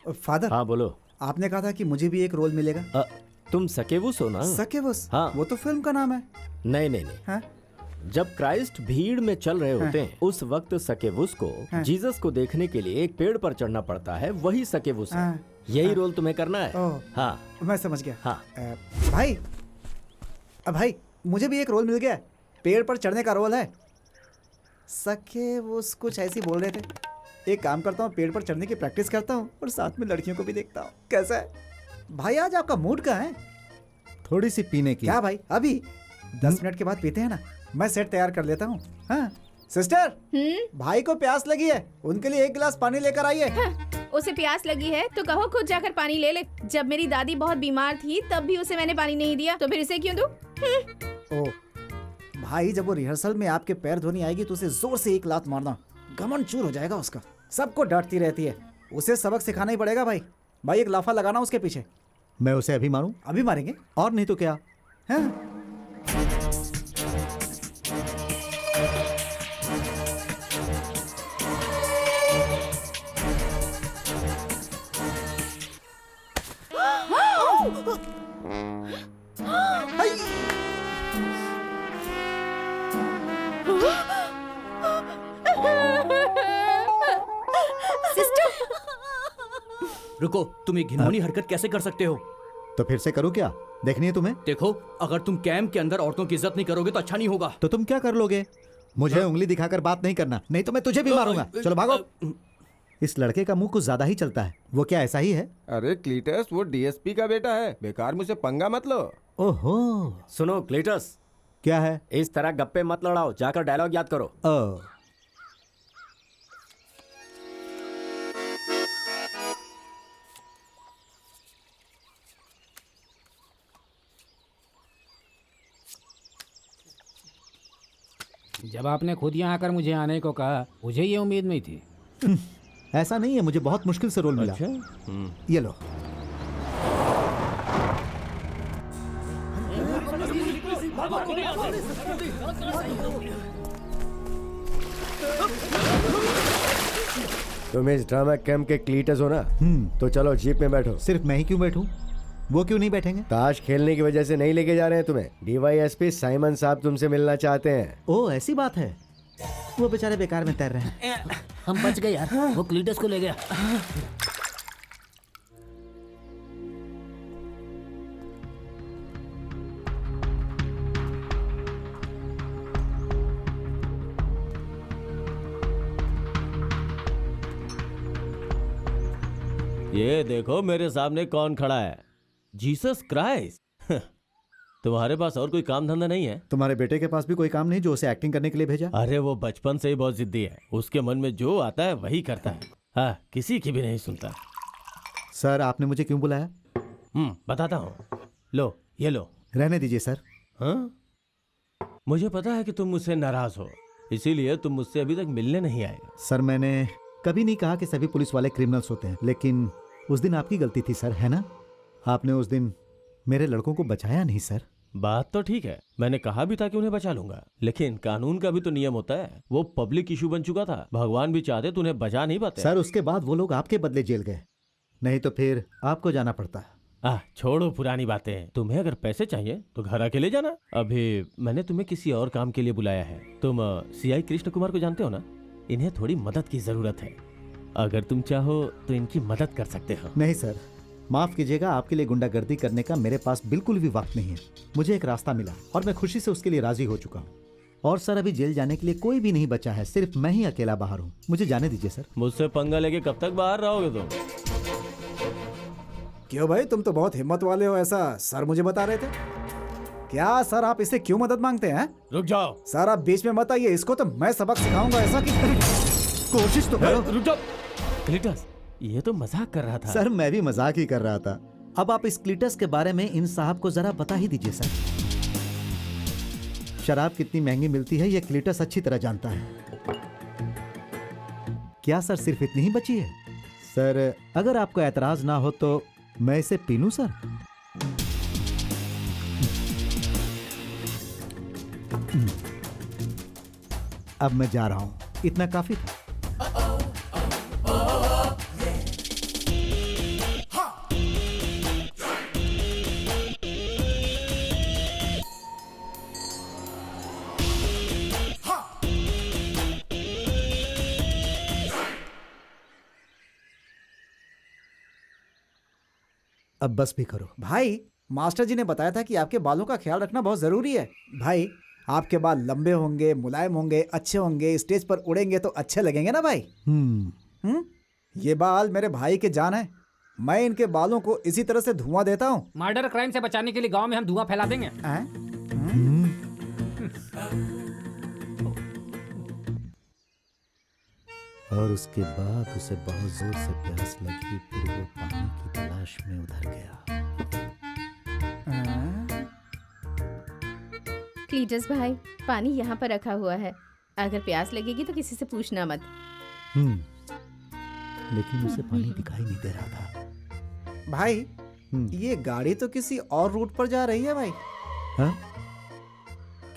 फादर, हाँ बोलो। आपने कहा था कि मुझे भी एक रोल मिलेगा। तुम सकेवुस हो ना? सकेवुस? हाँ, वो तो फिल्म का नाम है। नहीं नहीं नहीं। हाँ? जब क्राइस्ट भीड़ में चल रहे होते हैं, उस वक्त सकेवुस को जीसस को देखने के लिए एक पेड़ पर चढ़ना पड़ता है, वही सकेवुस है। यही रोल तुम्हें करना है। हाँ, मैं समझ गया। हाँ भाई, भाई मुझे भी एक रोल मिल गया। पेड़ पर चढ़ने का रोल है। सकेवुस कुछ ऐसी बोल रहे थे। एक काम करता हूँ, पेड़ पर चढ़ने की प्रैक्टिस करता हूँ और साथ में लड़कियों को भी देखता हूँ। कैसा है भाई? आज आपका मूड कहाँ है? थोड़ी सी पीने की। क्या भाई? अभी 10 मिनट के बाद पीते हैं ना। मैं सेट तैयार कर लेता हूँ। हाँ, सिस्टर, भाई को प्यास लगी है, उनके लिए 1 गिलास पानी लेकर आइए। उसे प्यास लगी है तो कहो खुद जाकर पानी ले ले। जब मेरी दादी बहुत बीमार थी तब भी उसे मैंने पानी नहीं दिया, तो फिर इसे क्यों दूं? ओ भाई, जब वो रिहर्सल में आपके पैर धोनी आएगी तो उसे जोर से 1 लात मारना, घमंड चूर हो जाएगा उसका। सबको डांटती रहती है, उसे सबक सिखाना ही पड़ेगा भाई। भाई एक लाफा लगाना उसके पीछे। मैं उसे अभी मारूं? अभी मारेंगे और नहीं तो क्या। हाँ? रुको, तुम ये घिनौनी हरकत कैसे कर सकते हो? तो फिर से करूं क्या? देखनी है तुम्हें? देखो, अगर तुम कैंप के अंदर औरतों की इज्जत नहीं करोगे तो अच्छा नहीं होगा। तो तुम क्या कर लोगे? मुझे उंगली दिखाकर बात नहीं करना, नहीं तो मैं तुझे भी मारूंगा। चलो भागो। इस लड़के का मुंह कुछ ज्यादा ही चलता है। वो क्या ऐसा ही है? अरे क्लीटस, वो डीएसपी का बेटा है, बेकार मुझे पंगा मत लो। ओहो, सुनो क्लीटस, क्या है? इस तरह गप्पे मत लड़ाओ, जाकर डायलॉग याद करो। जब आपने खुद यहाँ आकर मुझे आने को कहा, मुझे ये उम्मीद नहीं थी। ऐसा नहीं है, मुझे बहुत मुश्किल से रोल मिला। ये लो। तुम इस ड्रामा कैंप के क्लीटस हो ना? तो चलो जीप में बैठो। सिर्फ मैं ही क्यों बैठूं? वो क्यों नहीं बैठेंगे? ताश खेलने की वजह से नहीं लेके जा रहे हैं तुम्हें। डीवाईएसपी साइमन साहब तुमसे मिलना चाहते हैं। ओ ऐसी बात है। वो बेचारे बेकार में तैर रहे हैं। हम बच गए यार, वो क्लीटस को ले गया। ये देखो मेरे सामने कौन खड़ा है, जीसस क्राइस्ट। तुम्हारे पास और कोई काम धंधा नहीं है? तुम्हारे बेटे के पास भी कोई काम नहीं जो उसे एक्टिंग करने के लिए भेजा? अरे वो बचपन से ही बहुत जिद्दी है, उसके मन में जो आता है वही करता है। हाँ, किसी की भी नहीं सुनता। सर आपने मुझे क्यों बुलाया? बताता हूँ। लो ये लो। रहने दीजिए सर। हाँ, मुझे पता है कि तुम मुझसे नाराज हो, इसीलिए तुम मुझसे अभी तक मिलने नहीं आए। सर मैंने कभी नहीं कहा कि सभी पुलिस वाले क्रिमिनल्स होते हैं, लेकिन उस दिन आपकी गलती थी सर, है ना? आपने उस दिन मेरे लड़कों को बचाया नहीं सर। बात तो ठीक है, मैंने कहा भी था कि उन्हें बचा लूंगा, लेकिन कानून का भी तो नियम होता है। वो पब्लिक इशू बन चुका था, भगवान भी चाहते तो उन्हें बचा नहीं पाते। सर उसके बाद वो लोग आपके बदले जेल गए, नहीं तो फिर आपको जाना पड़ता। छोड़ो पुरानी बातें। तुम्हें अगर पैसे चाहिए तो घर अकेले जाना। अभी मैंने तुम्हें किसी और काम के लिए बुलाया है। तुम सीआई कृष्ण कुमार को जानते हो ना? इन्हें थोड़ी मदद की जरूरत है, अगर तुम चाहो तो इनकी मदद कर सकते हो। नहीं सर, माफ कीजिएगा, आपके लिए गुंडागर्दी करने का मेरे पास बिल्कुल भी वक्त नहीं है। मुझे एक रास्ता मिला और मैं खुशी से उसके लिए राजी हो चुका हूँ। और सर अभी जेल जाने के लिए कोई भी नहीं बचा है, सिर्फ मैं ही अकेला बाहर हूँ। मुझे जाने दीजिए सर। मुझसे पंगा लेके कब तक बाहर रहोगे तुम? क्यों भाई, तुम तो बहुत हिम्मत वाले हो, ऐसा सर मुझे बता रहे थे। क्या सर आप इससे क्यों मदद मांगते हैं? रुक जाओ सर, आप बीच में मत आइए, इसको तो मैं सबक सिखाऊंगा। ऐसा कि कोशिश तो करो। रुक जाओ क्लीटस, ये तो मजाक कर रहा था। सर मैं भी मजाक ही कर रहा था। अब आप इस क्लीटस के बारे में इन साहब को जरा बता ही दीजिए सर। शराब कितनी महंगी मिलती है ये क्लीटस अच्छी तरह जानता है। क्या सर सिर्फ इतनी ही बची है? सर अगर आपको ऐतराज ना हो तो मैं इसे पी लूं सर? अब मैं जा रहा हूं, इतना काफी था। अब बस भी करो। भाई मास्टर जी ने बताया था कि आपके बालों का ख्याल रखना बहुत जरूरी है। भाई आपके बाल लंबे होंगे, मुलायम होंगे, अच्छे होंगे, स्टेज पर उड़ेंगे तो अच्छे लगेंगे ना भाई। ये बाल मेरे भाई के जान है, मैं इनके बालों को इसी तरह से धुआं देता हूँ। मर्डर क्राइम से बचाने के लिए गांव में हम धुआं फैला देंगे। और उसके बाद उसे बहुत जोर से प्यास लगी, फिर वो पानी की तलाश में उधर गया। क्लीटस भाई, पानी यहाँ पर रखा हुआ है, अगर प्यास लगेगी तो किसी से पूछना मत। लेकिन उसे पानी दिखाई नहीं दे रहा था। भाई ये गाड़ी तो किसी और रूट पर जा रही है भाई। हाँ?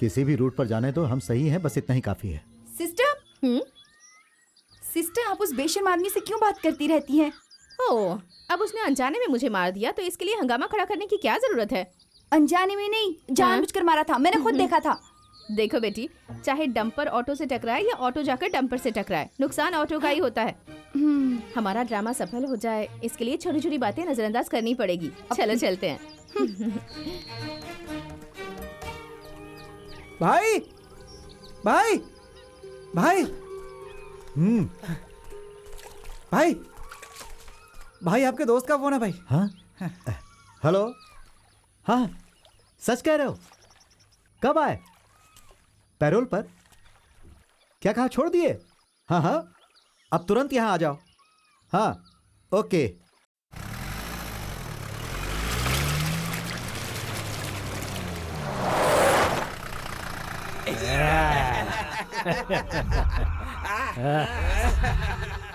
किसी भी रूट पर जाने दो, हम सही हैं, बस इतना ही काफी है। सिस्टर, सिस्टर आप उस बेशर्म आदमी से क्यों बात करती रहती हैं? ओह, अब उसने अनजाने में मुझे मार दिया तो इसके लिए हंगामा खड़ा करने की क्या जरूरत है? अनजाने में नहीं, जानबूझकर मारा था, मैंने खुद देखा था। देखो बेटी, चाहे डंपर ऑटो से टकराए या ऑटो जाकर डंपर से टकराए, नुकसान ऑटो का ही होता है। हमारा ड्रामा सफल हो जाए इसके लिए छोटी छोटी बातें नजरअंदाज करनी पड़ेगी। चलो चलते हैं। भाई भाई भाई भाई भाई आपके दोस्त का फोन है भाई। हाँ? हेलो? हाँ, सच कह रहे हो? कब आए? पैरोल पर? क्या कहा, छोड़ दिए? हाँ हाँ, अब तुरंत यहाँ आ जाओ। हाँ, ओके।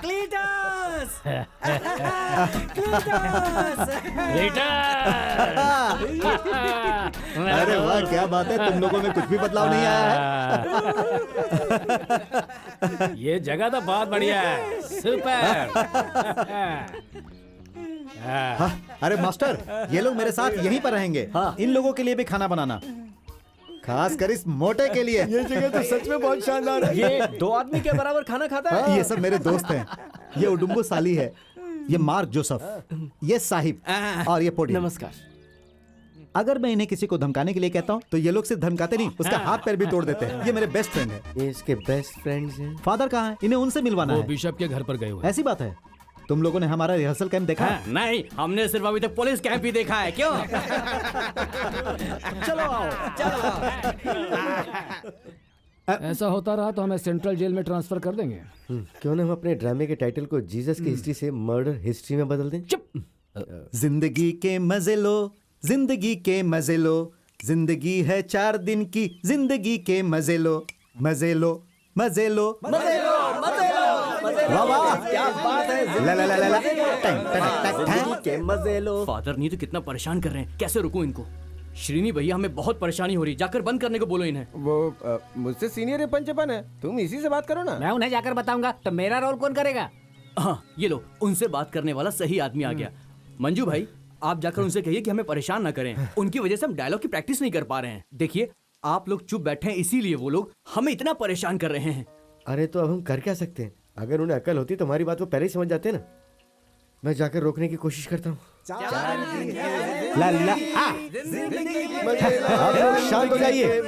क्लीटस! अरे वाह, क्या बात है, तुम लोगों में कुछ भी बदलाव नहीं आया है। ये जगह तो बहुत बढ़िया है, सुपर। हाँ, अरे मास्टर, ये लोग मेरे साथ यहीं पर रहेंगे। हाँ, इन लोगों के लिए भी खाना बनाना, खास कर इस मोटे के लिए। ये जगह तो सच में बहुत शानदार है। ये 2 आदमी के बराबर खाना खाता है। ये सब मेरे दोस्त हैं। ये उडुम्बू साली है, ये मार्क जोसेफ, ये साहिब और ये पोडी। नमस्कार। अगर मैं इन्हें किसी को धमकाने के लिए कहता हूँ तो ये लोग सिर्फ धमकाते नहीं, उसका हाथ पैर भी तोड़ देते हैं। ये मेरे बेस्ट फ्रेंड है। ये इसके बेस्ट फ्रेंड्स हैं। फादर कहाँ है? इन्हें उनसे मिलवाना वो है। बिशप के घर पर गए हुए। ऐसी बात है? तुम लोगों ने हमारा रिहर्सल कैंप देखा? हाँ, नहीं, हमने सिर्फ अभी तक पुलिस कैंप ही देखा है। क्यों? चलो आओ, चलो आओ। ऐसा होता रहा तो हमें सेंट्रल जेल में ट्रांसफर कर देंगे। क्यों ना हम अपने ड्रामे के टाइटल को जीसस की हिस्ट्री से मर्डर हिस्ट्री में बदल दें? चुप। जिंदगी के मजे लो, जिंदगी के मजे लो, जिंदगी है 4 दिन की, जिंदगी के मजे लो, मजे लो, मजे लो, मजे लो, मजे लो। वाह वाह, क्या बात है। ला ला ला ला ला, टैंग टैंग टैंग टैंग के मजे लो। फादर नहीं तो कितना परेशान कर रहे हैं, कैसे रुकूं इनको? श्रीनी भैया, हमें बहुत परेशानी हो रही, जाकर बंद करने को बोलो इन्हें। वो मुझसे सीनियर है पंचपन है, तुम इसी से बात करो ना। मैं उन्हें जाकर बताऊंगा तो मेरा रोल कौन करेगा? हाँ, ये लो, उनसे बात करने वाला सही आदमी आ गया। मंजू भाई, आप जाकर उनसे कहिए कि हमें परेशान ना करें, उनकी वजह से हम डायलॉग की प्रैक्टिस नहीं कर पा रहे हैं। देखिए, आप लोग चुप बैठे हैं इसीलिए वो लोग हमें इतना परेशान कर रहे हैं। अरे तो अब हम कर क्या सकते हैं? अगर उन्हें अकल होती तो हमारी बात वो पहले ही समझ जाते ना। मैं जाकर रोकने की कोशिश करता हूँ। ला ला, आप लोग शांत हो जाइए।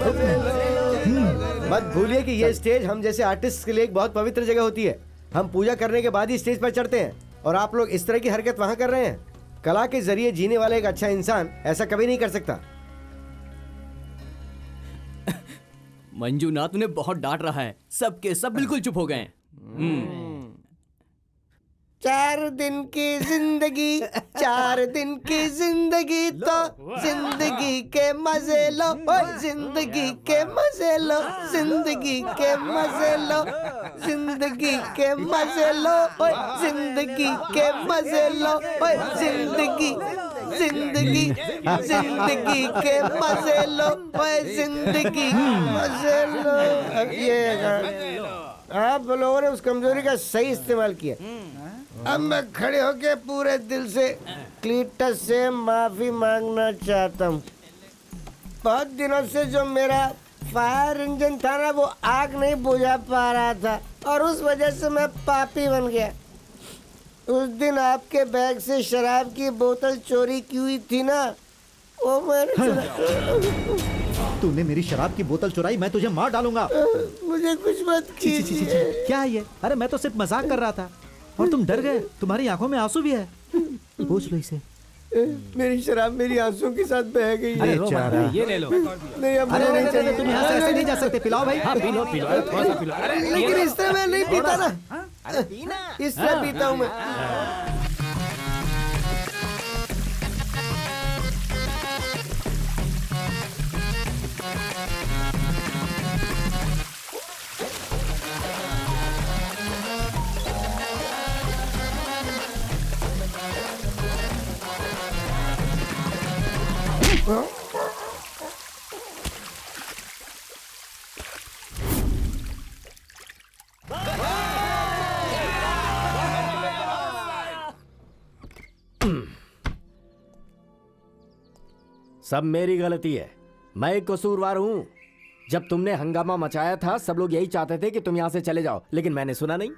मत भूलिए कि ये स्टेज हम जैसे आर्टिस्ट के लिए एक बहुत पवित्र जगह होती है। हम पूजा करने के बाद ही स्टेज पर चढ़ते हैं और आप लोग इस तरह की हरकत वहाँ कर रहे हैं। कला के जरिए जीने वाला एक अच्छा इंसान ऐसा कभी नहीं कर सकता। मंजूनाथ उन्हें बहुत डांट रहा है, सबके सब बिल्कुल चुप हो गए हैं। 4 दिन की जिंदगी, 4 दिन की जिंदगी तो जिंदगी के मजे लो, जिंदगी के मजे लो, जिंदगी के मजे लो, जिंदगी के मजे लो, जिंदगी के मजे लो, जिंदगी जिंदगी जिंदगी के मजे लो, जिंदगी मजे लो। ये आप लोगों ने उस कमजोरी का सही इस्तेमाल किया। अब मैं खड़े होके पूरे दिल से क्लीटस से माफी मांगना चाहता हूँ। बहुत दिनों से जो मेरा फायर इंजन था ना, वो आग नहीं बुझा पा रहा था और उस वजह से मैं पापी बन गया। उस दिन आपके बैग से शराब की बोतल चोरी की हुई थी ना, वो मैंने तूने मेरी शराब की बोतल चुराई, मैं तुझे मार डालूंगा। मुझे कुछ मत कीजिए। क्या है ये? अरे मैं तो सिर्फ मजाक कर रहा था और तुम डर गए। तुम्हारी आंखों में आंसू भी है, पूछ लो इसे। मेरी शराब मेरी आंसुओं के साथ बह गई है। ये ले लो। नहीं, अब अरे नहीं नहीं, चाहिए। तुम यहाँ से ऐसे नहीं जा सकते। पिलाओ भाई। हाँ, पी लो, पी लो। थोड़ा सा पी लो। लेकिन इस तरह मैं नहीं पीता ना। अरे पीना। इससे पीता हूँ मैं। सब मेरी गलती है, मैं एक कसूरवार हूं। जब तुमने हंगामा मचाया था सब लोग यही चाहते थे कि तुम यहां से चले जाओ, लेकिन मैंने सुना नहीं।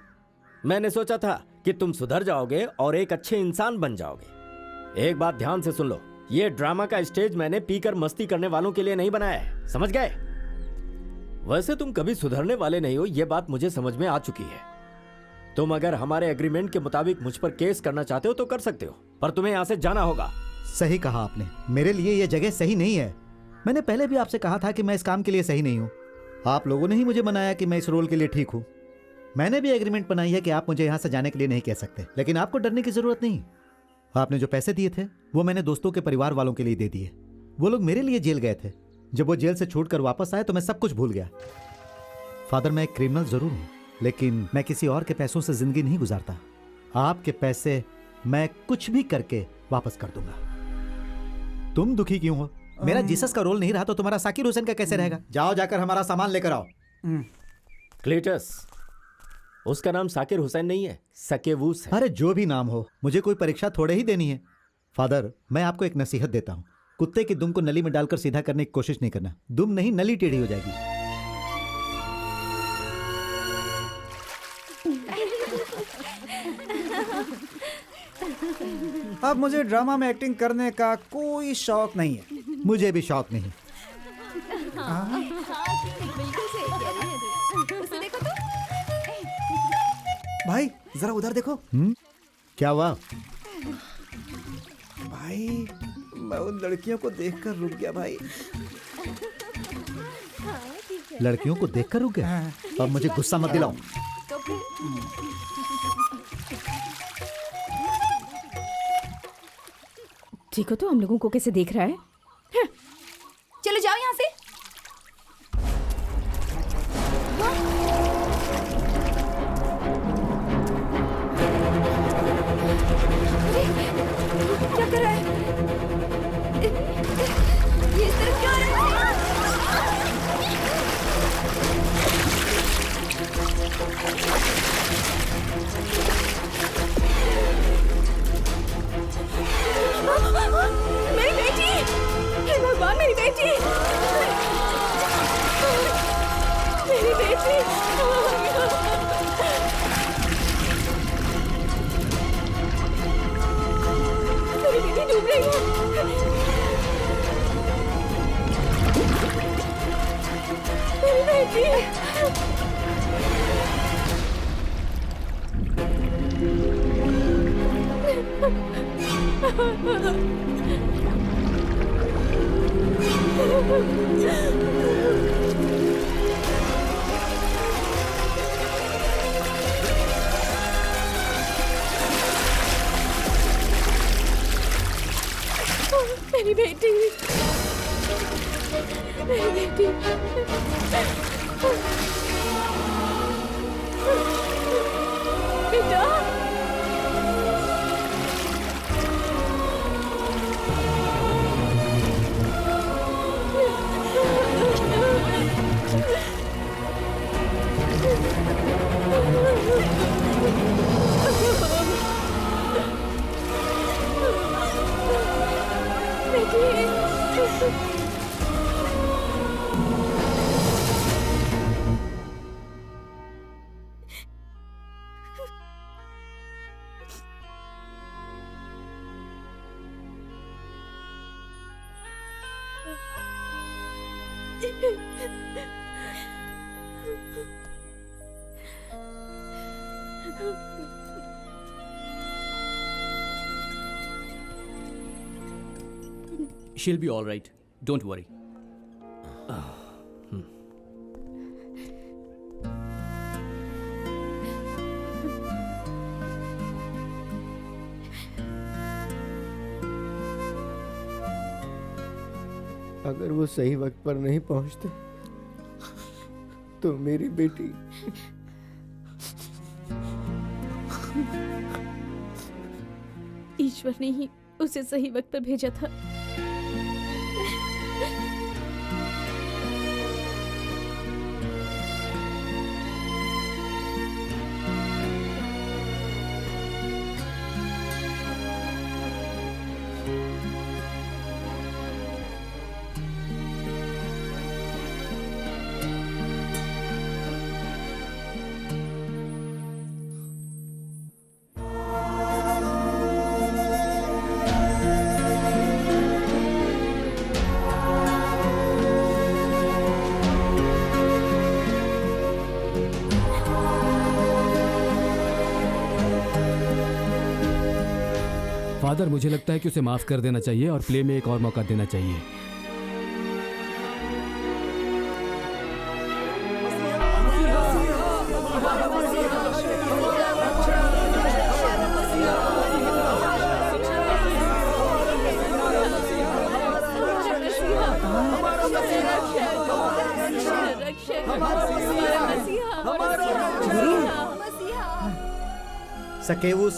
मैंने सोचा था कि तुम सुधर जाओगे और एक अच्छे इंसान बन जाओगे। एक बात ध्यान से सुन लो, ये ड्रामा का स्टेज मैंने पीकर मस्ती करने वालों के लिए नहीं बनाया है, समझ गए? वैसे तुम कभी सुधरने वाले नहीं हो, ये बात मुझे समझ में आ चुकी है। तुम अगर हमारे एग्रीमेंट के मुताबिक मुझ पर केस करना चाहते हो तो कर सकते हो, पर तुम्हें यहां से जाना होगा। सही कहा आपने, मेरे लिए यह जगह सही नहीं है। मैंने पहले भी आपसे कहा था कि मैं इस काम के लिए सही नहीं हूँ। आप लोगों ने ही मुझे बनाया कि मैं इस रोल के लिए ठीक हूँ। मैंने भी एग्रीमेंट बनाई है कि आप मुझे यहाँ से जाने के लिए नहीं कह सकते, लेकिन आपको डरने की जरूरत नहीं। आपने जो पैसे दिए थे वो मैंने दोस्तों के परिवार वालों के लिए दे दिए। वो लोग मेरे लिए जेल गए थे। जब वो जेल से छूटकर वापस आए तो मैं सब कुछ भूल गया। फादर, मैं एक क्रिमिनल जरूर हूँ, लेकिन मैं किसी और के पैसों से जिंदगी नहीं गुजारता। आपके पैसे मैं कुछ भी करके वापस कर दूंगा। तुम दुखी क्यों हो? मेरा जीसस का रोल नहीं रहा तो तुम्हारा साकिर हुसैन का कैसे रहेगा? जाओ जाकर हमारा सामान लेकर आओ। क्लीटस, उसका नाम साकिर हुसैन नहीं है, सकेवूस है। अरे जो भी नाम हो, मुझे कोई परीक्षा थोड़े ही देनी है। फादर, मैं आपको एक नसीहत देता हूँ, कुत्ते की दुम को नली में डालकर सीधा करने की कोशिश नहीं करना। दुम नहीं, नली टेढ़ी हो जाएगी। अब मुझे ड्रामा में एक्टिंग करने का कोई शौक नहीं है। मुझे भी शौक नहीं। भाई जरा उधर देखो। क्या हुआ? भाई मैं उन लड़कियों को देखकर रुक गया भाई। लड़कियों को देखकर रुक गया? अब मुझे गुस्सा मत दिलाओ। ठीक हो तो हम लोगों को कैसे देख रहा है? चलो जाओ यहाँ से। क्या कर रहा है? ये इस तरफ क्यों आ रहा है? मेरी बेटी! हे भगवान, मेरी बेटी! मेरी बेटी! मेरी बेटी डूब रही है। मेरी बेटी! मेरी बेटी! मेरी बेटी! बेटा! She'll be all right. Don't worry. अगर वो सही वक्त पर नहीं पहुंचते तो मेरी बेटी ईश्वर ने ही उसे सही वक्त पर भेजा था। फादर, मुझे लगता है कि उसे माफ कर देना चाहिए और प्ले में एक और मौका देना चाहिए। सकेवुस,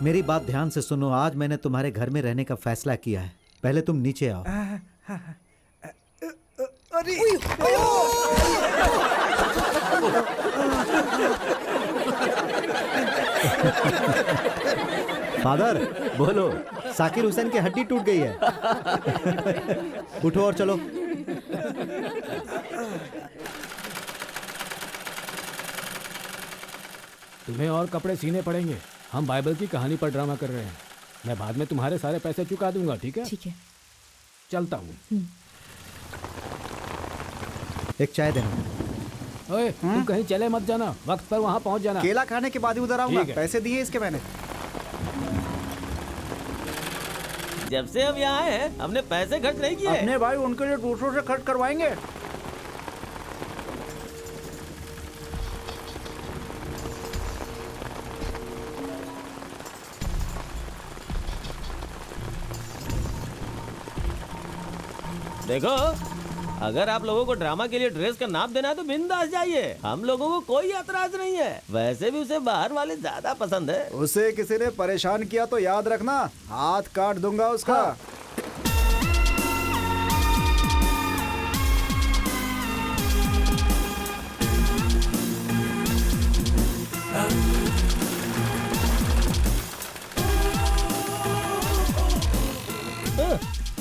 मेरी बात ध्यान से सुनो। आज मैंने तुम्हारे घर में रहने का फैसला किया है। पहले तुम नीचे आओ। अरे फादर, बोलो। साकिर हुसैन की हड्डी टूट गई है। उठो और चलो। तुम्हें और कपड़े सीने पड़ेंगे। हम बाइबल की कहानी पर ड्रामा कर रहे हैं। मैं बाद में तुम्हारे सारे पैसे चुका दूंगा, ठीक है? ठीक है। चलता हूँ। एक चाय देना। ओए, तुम कहीं चले मत जाना, वक्त पर वहाँ पहुँच जाना। केला खाने के बाद ही उधर आऊंगा। ठीक है। पैसे दिए इसके मैंने। जब से हम यहाँ आए हैं हमने पैसे खर्च नहीं किए। अपने भाई उनके लिए दूसरों से खर्च करवाएंगे। देखो, अगर आप लोगों को ड्रामा के लिए ड्रेस का नाप देना है तो बिंदास जाइए, हम लोगों को कोई एतराज नहीं है। वैसे भी उसे बाहर वाले ज्यादा पसंद है। उसे किसी ने परेशान किया तो याद रखना, हाथ काट दूंगा उसका।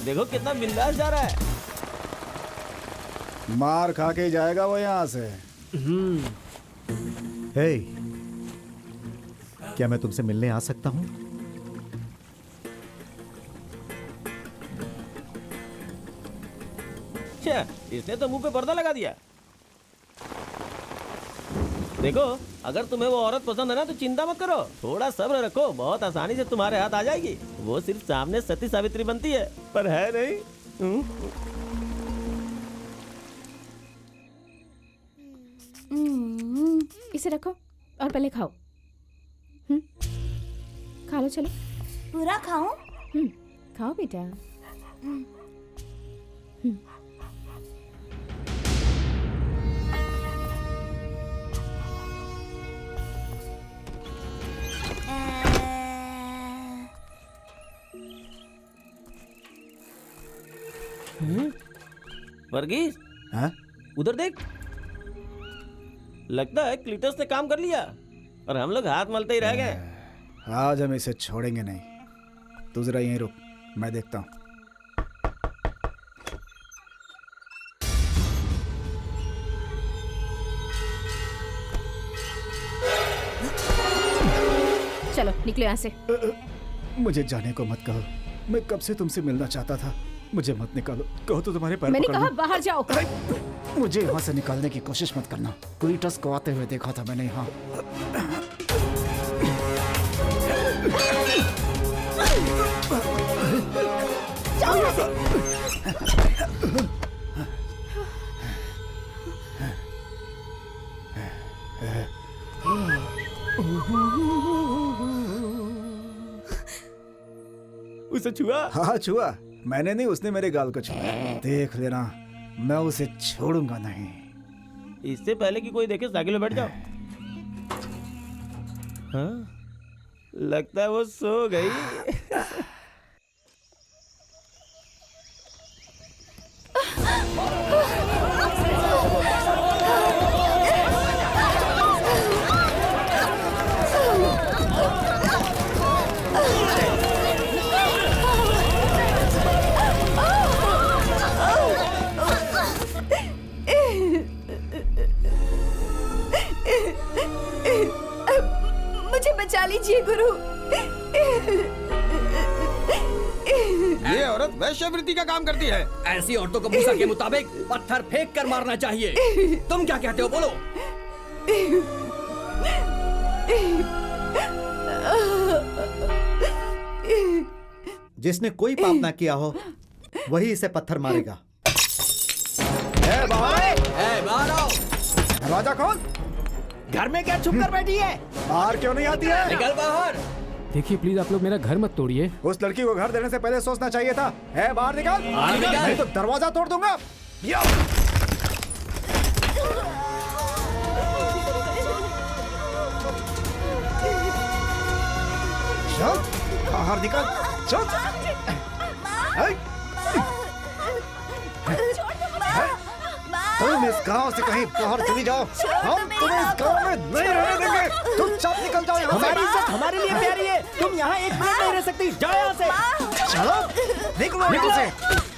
देखो कितना बिंदास जा रहा है। मार खा के जाएगा वो यहाँ से। हे, क्या मैं तुमसे मिलने आ सकता हूँ? अच्छा, इसने तो मुंह पे पर्दा लगा दिया। देखो, अगर तुम्हें वो औरत पसंद है ना तो चिंता मत करो, थोड़ा सब्र रखो, बहुत आसानी से तुम्हारे हाथ आ जाएगी। वो सिर्फ सामने सती सावित्री बनती है, पर है नहीं। इसे रखो और पहले खाओ। खा लो, चलो। पूरा खाऊं? खाओ बेटा। वर्गीस, हाँ? उधर देख। लगता है क्लीटस ने काम कर लिया और हम लोग हाथ मलते ही रह गए। आज हम इसे छोड़ेंगे नहीं। तू जरा यहीं रुक, मैं देखता हूँ। चलो निकलो यहाँ से। मुझे जाने को मत कहो, मैं कब से तुमसे मिलना चाहता था। मुझे मत निकालो, कहो तो तुम्हारे पैर मैंने पकड़ कहा लूं। बाहर जाओ। मुझे यहाँ से निकालने की कोशिश मत करना। क्लीटस को आते हुए देखा था मैंने यहाँ। उसे छुआ? हाँ छुआ, मैंने नहीं, उसने मेरे गाल को छुआ। देख लेना, मैं उसे छोड़ूंगा नहीं। इससे पहले कि कोई देखे साइकिल में बैठ जाओ। हाँ? लगता है वो सो गई। मुझे बचा लीजिए गुरु। ये औरत वैश्यवृत्ति का काम करती है। ऐसी औरतों को मूसा के मुताबिक पत्थर फेंक कर मारना चाहिए। तुम क्या कहते हो, बोलो। जिसने कोई पाप ना किया हो वही इसे पत्थर मारेगा। बाहर आओ। दरवाजा खोल। घर में क्या छुप कर बैठी है? बाहर क्यों नहीं आती है? निकल बाहर। देखिए प्लीज आप लोग मेरा घर मत तोड़िए। उस लड़की को घर देने से पहले सोचना चाहिए था। है बाहर निकल, नहीं तो दरवाजा तोड़ दूंगा। चल बाहर निकल, चल। तुम इस गांव से कहीं बाहर चली जाओ, हम तुम्हें इस गांव में नहीं रहने देंगे। तुम सब निकल जाओ यहाँ से। हमारी इज्जत हमारे लिए प्यारी है। तुम यहाँ एक मिनट नहीं रह सकती। जाओ यहाँ से। चलो निकलो यहाँ से।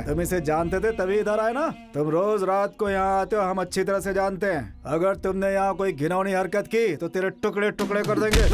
तुम इसे जानते थे तभी इधर आए ना? तुम रोज रात को यहाँ आते हो, हम अच्छी तरह से जानते हैं। अगर तुमने यहाँ कोई घिनौनी हरकत की तो तेरे टुकड़े टुकड़े कर देंगे।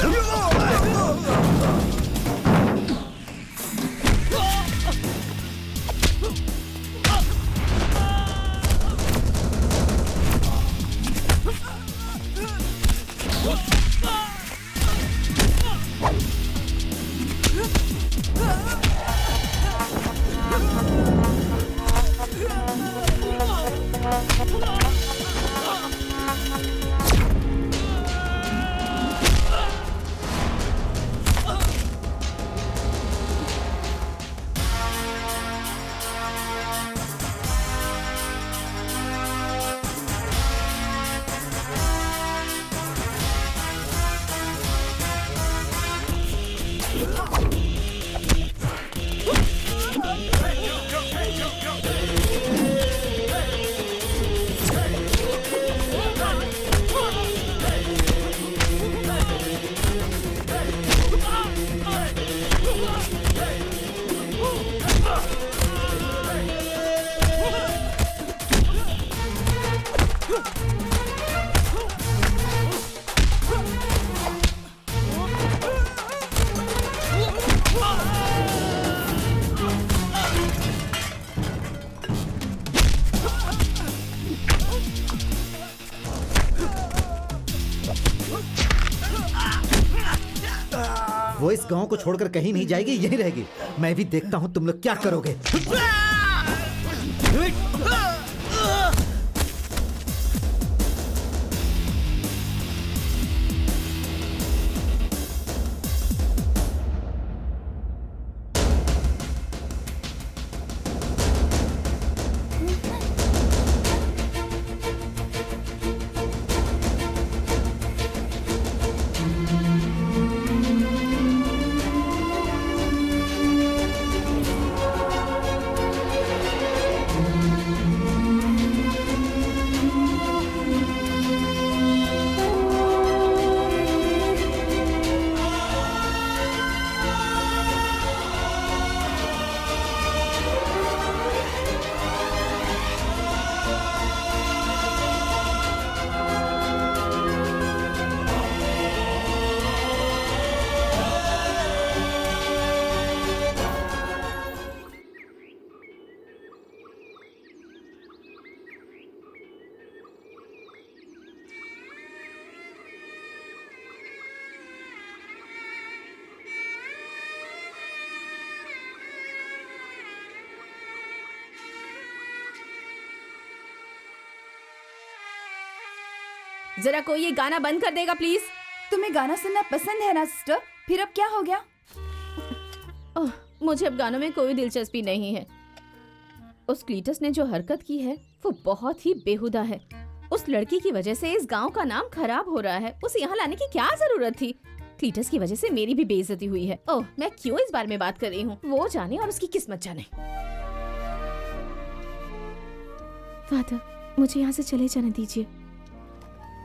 वो इस गांव को छोड़कर कहीं नहीं जाएगी, यही रहेगी। मैं भी देखता हूं तुम लोग क्या करोगे। जरा कोई ये गाना बंद कर देगा प्लीज। तुम्हें गाना सुनना पसंद है ना सिस्टर? फिर अब क्या हो गया? ओह, मुझे अब गानों में कोई दिलचस्पी नहीं है। उस क्लीटस ने जो हरकत की है वो बहुत ही बेहुदा है। उस लड़की की वजह से इस गांव का नाम खराब हो रहा है। उसे यहाँ लाने की क्या जरूरत थी? क्लीटस की वजह से मेरी भी बेइज्जती हुई है। ओह, मैं क्यों इस बारे में बात कर रही हूँ? वो जाने और उसकी किस्मत जाने। फादर, मुझे यहाँ से चले जाने दीजिए।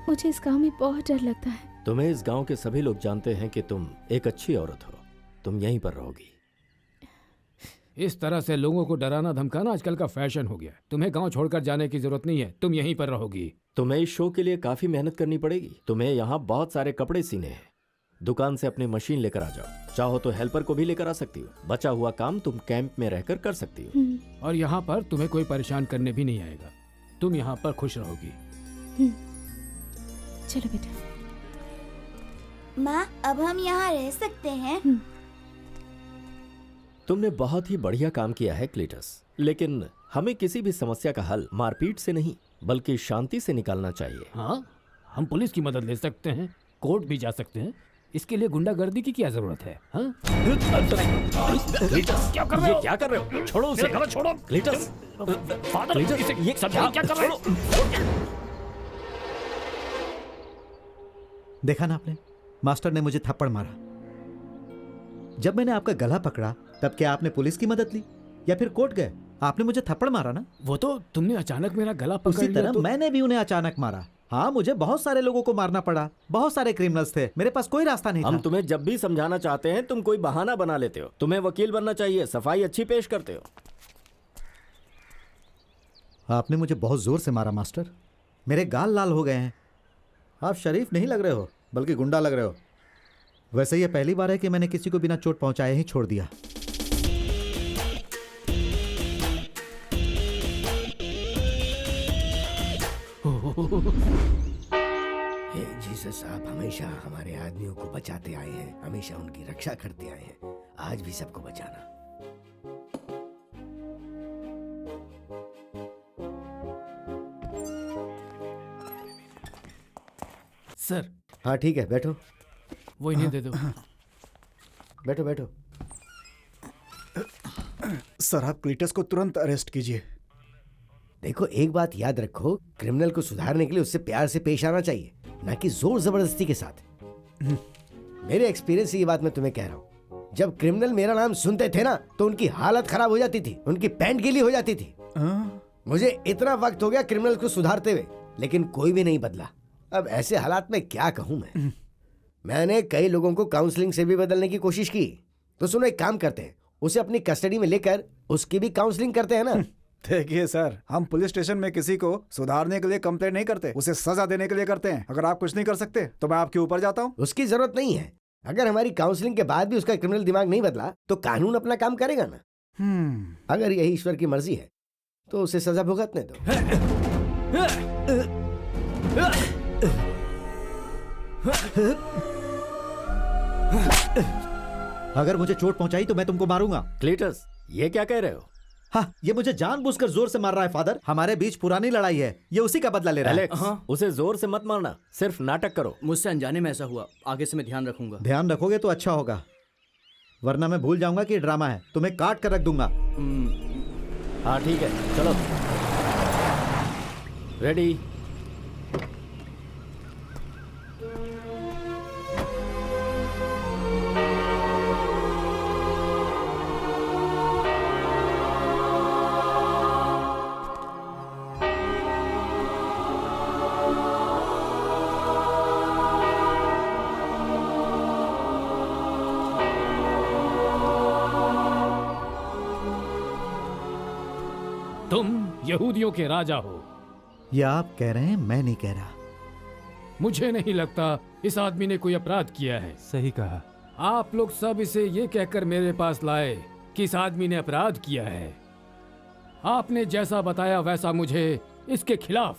मुझे इस गांव में बहुत डर लगता है। तुम्हें इस गांव के सभी लोग जानते हैं कि तुम एक अच्छी औरत हो। तुम यहीं पर रहोगी। इस तरह से लोगों को डराना धमकाना आजकल का फैशन हो गया। तुम्हें गांव छोड़कर जाने की जरूरत नहीं है, तुम यहीं पर रहोगी। तुम्हें इस शो के लिए काफी मेहनत करनी पड़ेगी। तुम्हें यहाँ बहुत सारे कपड़े सीने हैं। दुकान से अपनी मशीन लेकर आ जाओ। चाहो तो हेल्पर को भी लेकर आ सकती हो। बचा हुआ काम तुम कैंप में रहकर कर सकती हो। और यहाँ पर तुम्हें कोई परेशान करने भी नहीं आएगा। तुम यहाँ पर खुश रहोगी। चलो बेटा। माँ, अब हम यहाँ रह सकते हैं? तुमने बहुत ही बढ़िया काम किया है क्लीटस, लेकिन हमें किसी भी समस्या का हल मारपीट से नहीं बल्कि शांति से निकालना चाहिए। हाँ, हम पुलिस की मदद ले सकते हैं, कोर्ट भी जा सकते हैं। इसके लिए गुंडागर्दी की क्या जरूरत है? हाँ? क्लीटस, क्या कर रहे हो? ये क्या कर रहे हो? छोड़ो उसे। छोड़ो क्लीटस, फादर, क्लीटस, ये सब क्या कर रहे हो? देखा ना आपने, मास्टर ने मुझे थप्पड़ मारा। जब मैंने आपका गला पकड़ा तब क्या आपने पुलिस की मदद ली या फिर कोर्ट गए? आपने मुझे थप्पड़ मारा ना। वो तो तुमने अचानक मेरा गला पकड़ उसी लिया तरह तो... मैंने भी उन्हें अचानक मारा। हाँ, मुझे बहुत सारे लोगों को मारना पड़ा। बहुत सारे क्रिमिनल्स थे, मेरे पास कोई रास्ता नहीं हम था। तुम्हें जब भी समझाना चाहते हैं तुम कोई बहाना बना लेते हो। तुम्हें वकील बनना चाहिए, सफाई अच्छी पेश करते हो। आपने मुझे बहुत जोर से मारा मास्टर, मेरे गाल लाल हो गए हैं। आप शरीफ नहीं लग रहे हो बल्कि गुंडा लग रहे हो। वैसे ये पहली बार है कि मैंने किसी को बिना चोट पहुंचाए ही छोड़ दिया। जीसस, आप हमेशा हमारे आदमियों को बचाते आए हैं, हमेशा उनकी रक्षा करते आए हैं। आज भी सबको बचाना। सर। हाँ ठीक है, बैठो। वो इन्हें दे दो। बैठो बैठो। सर, आप क्लीटस को तुरंत अरेस्ट कीजिए। देखो, एक बात याद रखो, क्रिमिनल को सुधारने के लिए उससे प्यार से पेश आना चाहिए, ना कि जोर जबरदस्ती के साथ। मेरे एक्सपीरियंस से ये बात मैं तुम्हें कह रहा हूँ। जब क्रिमिनल मेरा नाम सुनते थे ना तो उनकी हालत खराब हो जाती थी, उनकी पैंट गीली हो जाती थी। मुझे इतना वक्त हो गया क्रिमिनल को सुधारते हुए, लेकिन कोई भी नहीं बदला। अब ऐसे हालात में क्या कहूँ मैं। मैंने कई लोगों को काउंसलिंग से भी बदलने की कोशिश की। तो सुनो, एक काम करते हैं, उसे अपनी कस्टडी में लेकर उसकी भी काउंसलिंग करते हैं ना। देखिए सर, हम पुलिस स्टेशन में किसी को सुधारने के लिए कंप्लेंट नहीं करते, उसे सजा देने के लिए करते हैं। अगर आप कुछ नहीं कर सकते तो मैं आपके ऊपर जाता हूँ। उसकी जरूरत नहीं है। अगर हमारी काउंसलिंग के बाद भी उसका क्रिमिनल दिमाग नहीं बदला तो कानून अपना काम करेगा ना। अगर यही ईश्वर की मर्जी है तो उसे सजा भुगतने दो। अगर मुझे चोट पहुंचाई तो मैं तुमको मारूंगा। क्लीटस, ये क्या कह रहे हो? हाँ, ये मुझे जानबूझकर जोर से मार रहा है फादर। हमारे बीच पुरानी लड़ाई है, ये उसी का बदला ले रहा है। एलेक्स, उसे जोर से मत मारना, सिर्फ नाटक करो। मुझसे अनजाने में ऐसा हुआ, आगे से मैं ध्यान रखूंगा। ध्यान रखोगे तो अच्छा होगा, वरना मैं भूल जाऊंगा कि ये ड्रामा है, तुम्हें काट कर रख दूंगा। हाँ ठीक है, चलो। रेडी। तुम यहूदियों के राजा हो। ये आप कह रहे हैं, मैं नहीं कह रहा। मुझे नहीं लगता इस आदमी ने कोई अपराध किया है। सही कहा। आप लोग सब इसे ये कहकर मेरे पास लाए कि इस आदमी ने अपराध किया है। आपने जैसा बताया वैसा मुझे इसके खिलाफ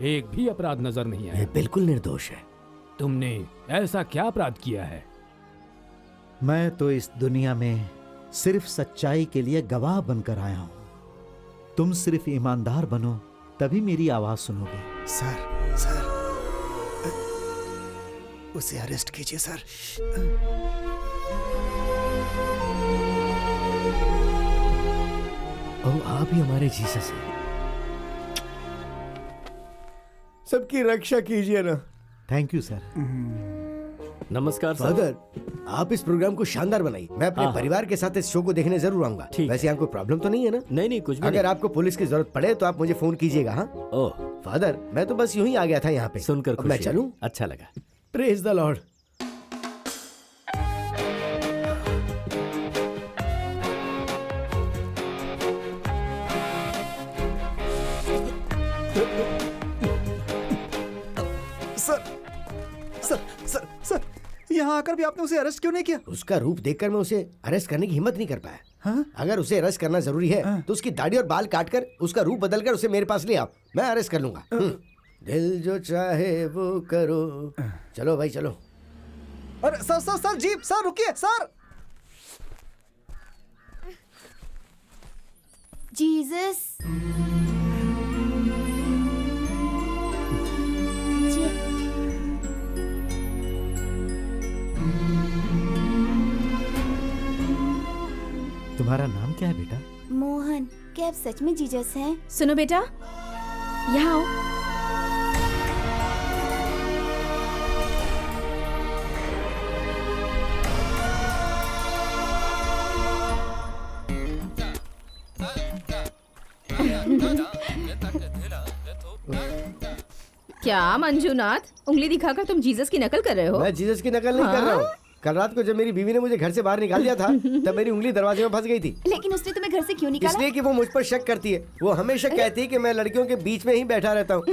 एक भी अपराध नजर नहीं आया। ये बिल्कुल निर्दोष है। तुमने ऐसा क्या अपराध किया है? मैं तो इस दुनिया में सिर्फ सच्चाई के लिए गवाह बनकर आया हूं। तुम सिर्फ ईमानदार बनो तभी मेरी आवाज सुनोगे। सर, उसे अरेस्ट कीजिए सर। और आप ही हमारे जीसस हैं। सबकी रक्षा कीजिए ना। Thank you sir. नमस्कार सर। फादर, आप इस प्रोग्राम को शानदार बनाइए। मैं अपने परिवार के साथ इस शो को देखने जरूर आऊंगा। वैसे यहाँ कोई प्रॉब्लम तो नहीं है ना? नहीं नहीं, कुछ भी अगर आपको पुलिस की जरूरत पड़े तो आप मुझे फोन कीजिएगा। हाँ ओह फादर, मैं तो बस यूं ही आ गया था यहाँ पे। सुनकर अब मैं खुशी चलूं? हुई। अच्छा लगा। Praise the Lord. Sir sir sir sir, यहाँ आकर भी आपने उसे अरेस्ट क्यों नहीं किया? उसका रूप देखकर मैं उसे अरेस्ट करने की हिम्मत नहीं कर पाया। हाँ? अगर उसे अरेस्ट करना जरूरी है तो उसकी दाढ़ी और बाल काटकर उसका रूप बदलकर उसे मेरे पास ले आओ, मैं अरेस्ट कर लूंगा। दिल जो चाहे वो करो। चलो भाई चलो। अरे sir sir sir, jeep sir, रुकिए सर। जीसस, तुम्हारा नाम क्या है बेटा? मोहन, क्या आप सच में जीसस हैं? सुनो बेटा, यहाँ आओ। क्या मंजूनाथ, उंगली दिखाकर तुम जीसस की नकल कर रहे हो? मैं जीसस की नकल नहीं कर रहा हूँ। कल रात को जब मेरी बीवी ने मुझे घर से बाहर निकाल दिया था तब मेरी उंगली दरवाजे में फंस गई थी। लेकिन उसने तुम्हें घर से क्यों निकाला? इसलिए कि वो मुझ पर शक करती है। वो हमेशा कहती है कि मैं लड़कियों के बीच में ही बैठा रहता हूँ।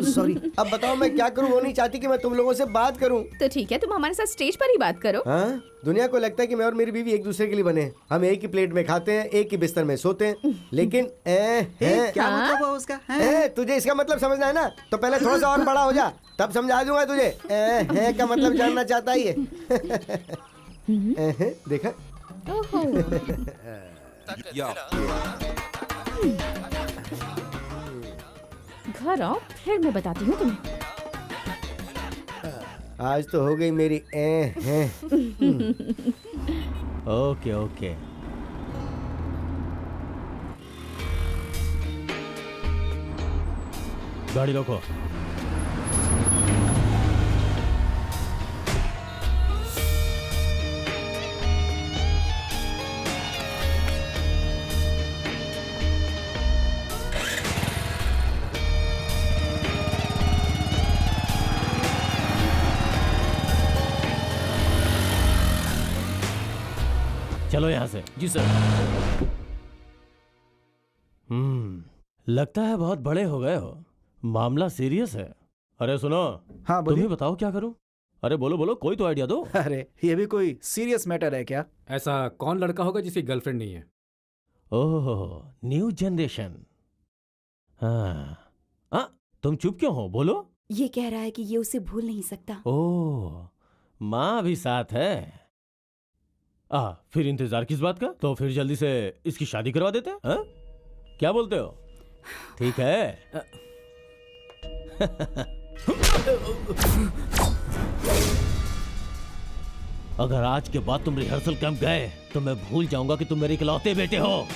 सॉरी। अब बताओ मैं क्या करूँ? वो नहीं चाहती कि मैं तुम लोगों से बात करूँ। तो ठीक है, तुम हमारे साथ स्टेज पर ही बात करो। हाँ, दुनिया को लगता है कि मैं और मेरी बीवी एक दूसरे के लिए बने हैं। हम एक ही प्लेट में खाते हैं, एक ही बिस्तर में सोते हैं। लेकिन क्या मतलब हुआ उसका? तुझे इसका मतलब समझना है ना, तो पहले थोड़ा सा और बड़ा हो जा, तब समझा दूंगा तुझे। है का मतलब जानना चाहता ही है। देखा? घर आओ, फिर मैं बताती हूँ तुम्हें। आज तो हो गई मेरी ओके ओके। गाड़ी रोको। चलो यहाँ से। जी सर। लगता है बहुत बड़े हो गए हो। मामला सीरियस है। अरे सुनो। हाँ तुम ही बताओ क्या करूं? अरे बोलो बोलो, कोई तो आइडिया दो। अरे ये भी कोई सीरियस मैटर है क्या? ऐसा कौन लड़का होगा जिसकी गर्लफ्रेंड नहीं है? ओह, न्यू जनरेशन। हाँ, तुम चुप क्यों हो? बोलो। ये कह रहा है कि ये उसे भूल नहीं सकता। ओह, माँ भी साथ है। फिर इंतजार किस बात का? तो फिर जल्दी से इसकी शादी करवा देते हैं। क्या बोलते हो? ठीक है। अगर आज के बाद तुम रिहर्सल कैंप गए तो मैं भूल जाऊंगा कि तुम मेरे इकलौते बेटे हो।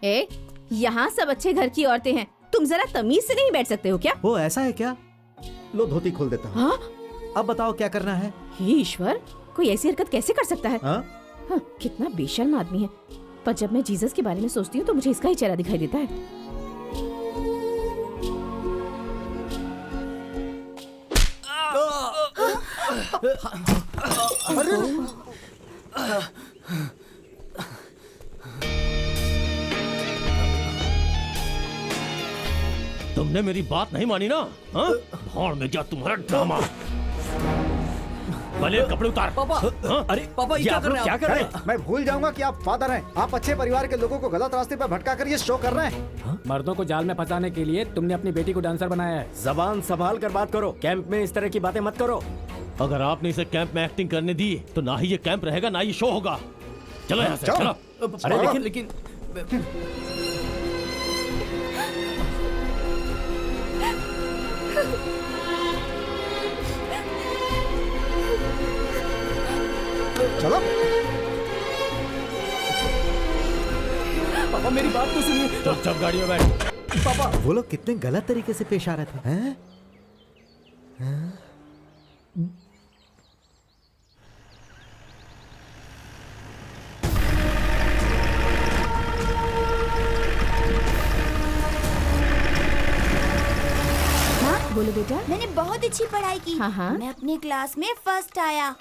ए, यहाँ सब अच्छे घर की औरतें हैं, तुम जरा तमीज से नहीं बैठ सकते हो क्या? वो ऐसा है क्या? लो धोती खोल देता हूँ। हाँ? अब बताओ क्या करना है? हे ईश्वर, कोई ऐसी हरकत कैसे कर सकता है? हाँ? हाँ, कितना बेशर्म आदमी है। पर जब मैं जीसस के बारे में सोचती हूँ तो मुझे इसका ही चेहरा दिखाई देता है। तुमने मेरी बात नहीं मानी ना? हाँ? भाड़ में क्या तुम्हारा ड्रामा। भले कपड़े उतार। पापा, हाँ? अरे पापा, ये क्या कर रहे हैं? क्या कर रहे हैं? मैं भूल जाऊंगा कि आप फादर हैं। आप अच्छे परिवार के लोगों को गलत रास्ते पर भटका कर ये शो कर रहे हैं। मर्दों को जाल में फंसाने के लिए तुमने अपनी बेटी को डांसर बनाया है। जबान संभाल कर बात करो। कैंप में इस तरह की बातें मत करो। अगर आपने इसे कैंप में एक्टिंग करने दी तो ना ही ये कैंप रहेगा ना ही शो होगा। चलो यहाँ से, चलो। अरे लेकिन चलो पापा, मेरी बात तो सुनिए। चुपचाप गाड़ी में बैठ। पापा, वो लोग कितने गलत तरीके से पेश आ रहे थे हैं? बोलो बेटा। मैंने बहुत अच्छी पढ़ाई की। हाँ हाँ। मैं अपनी क्लास में फर्स्ट आया।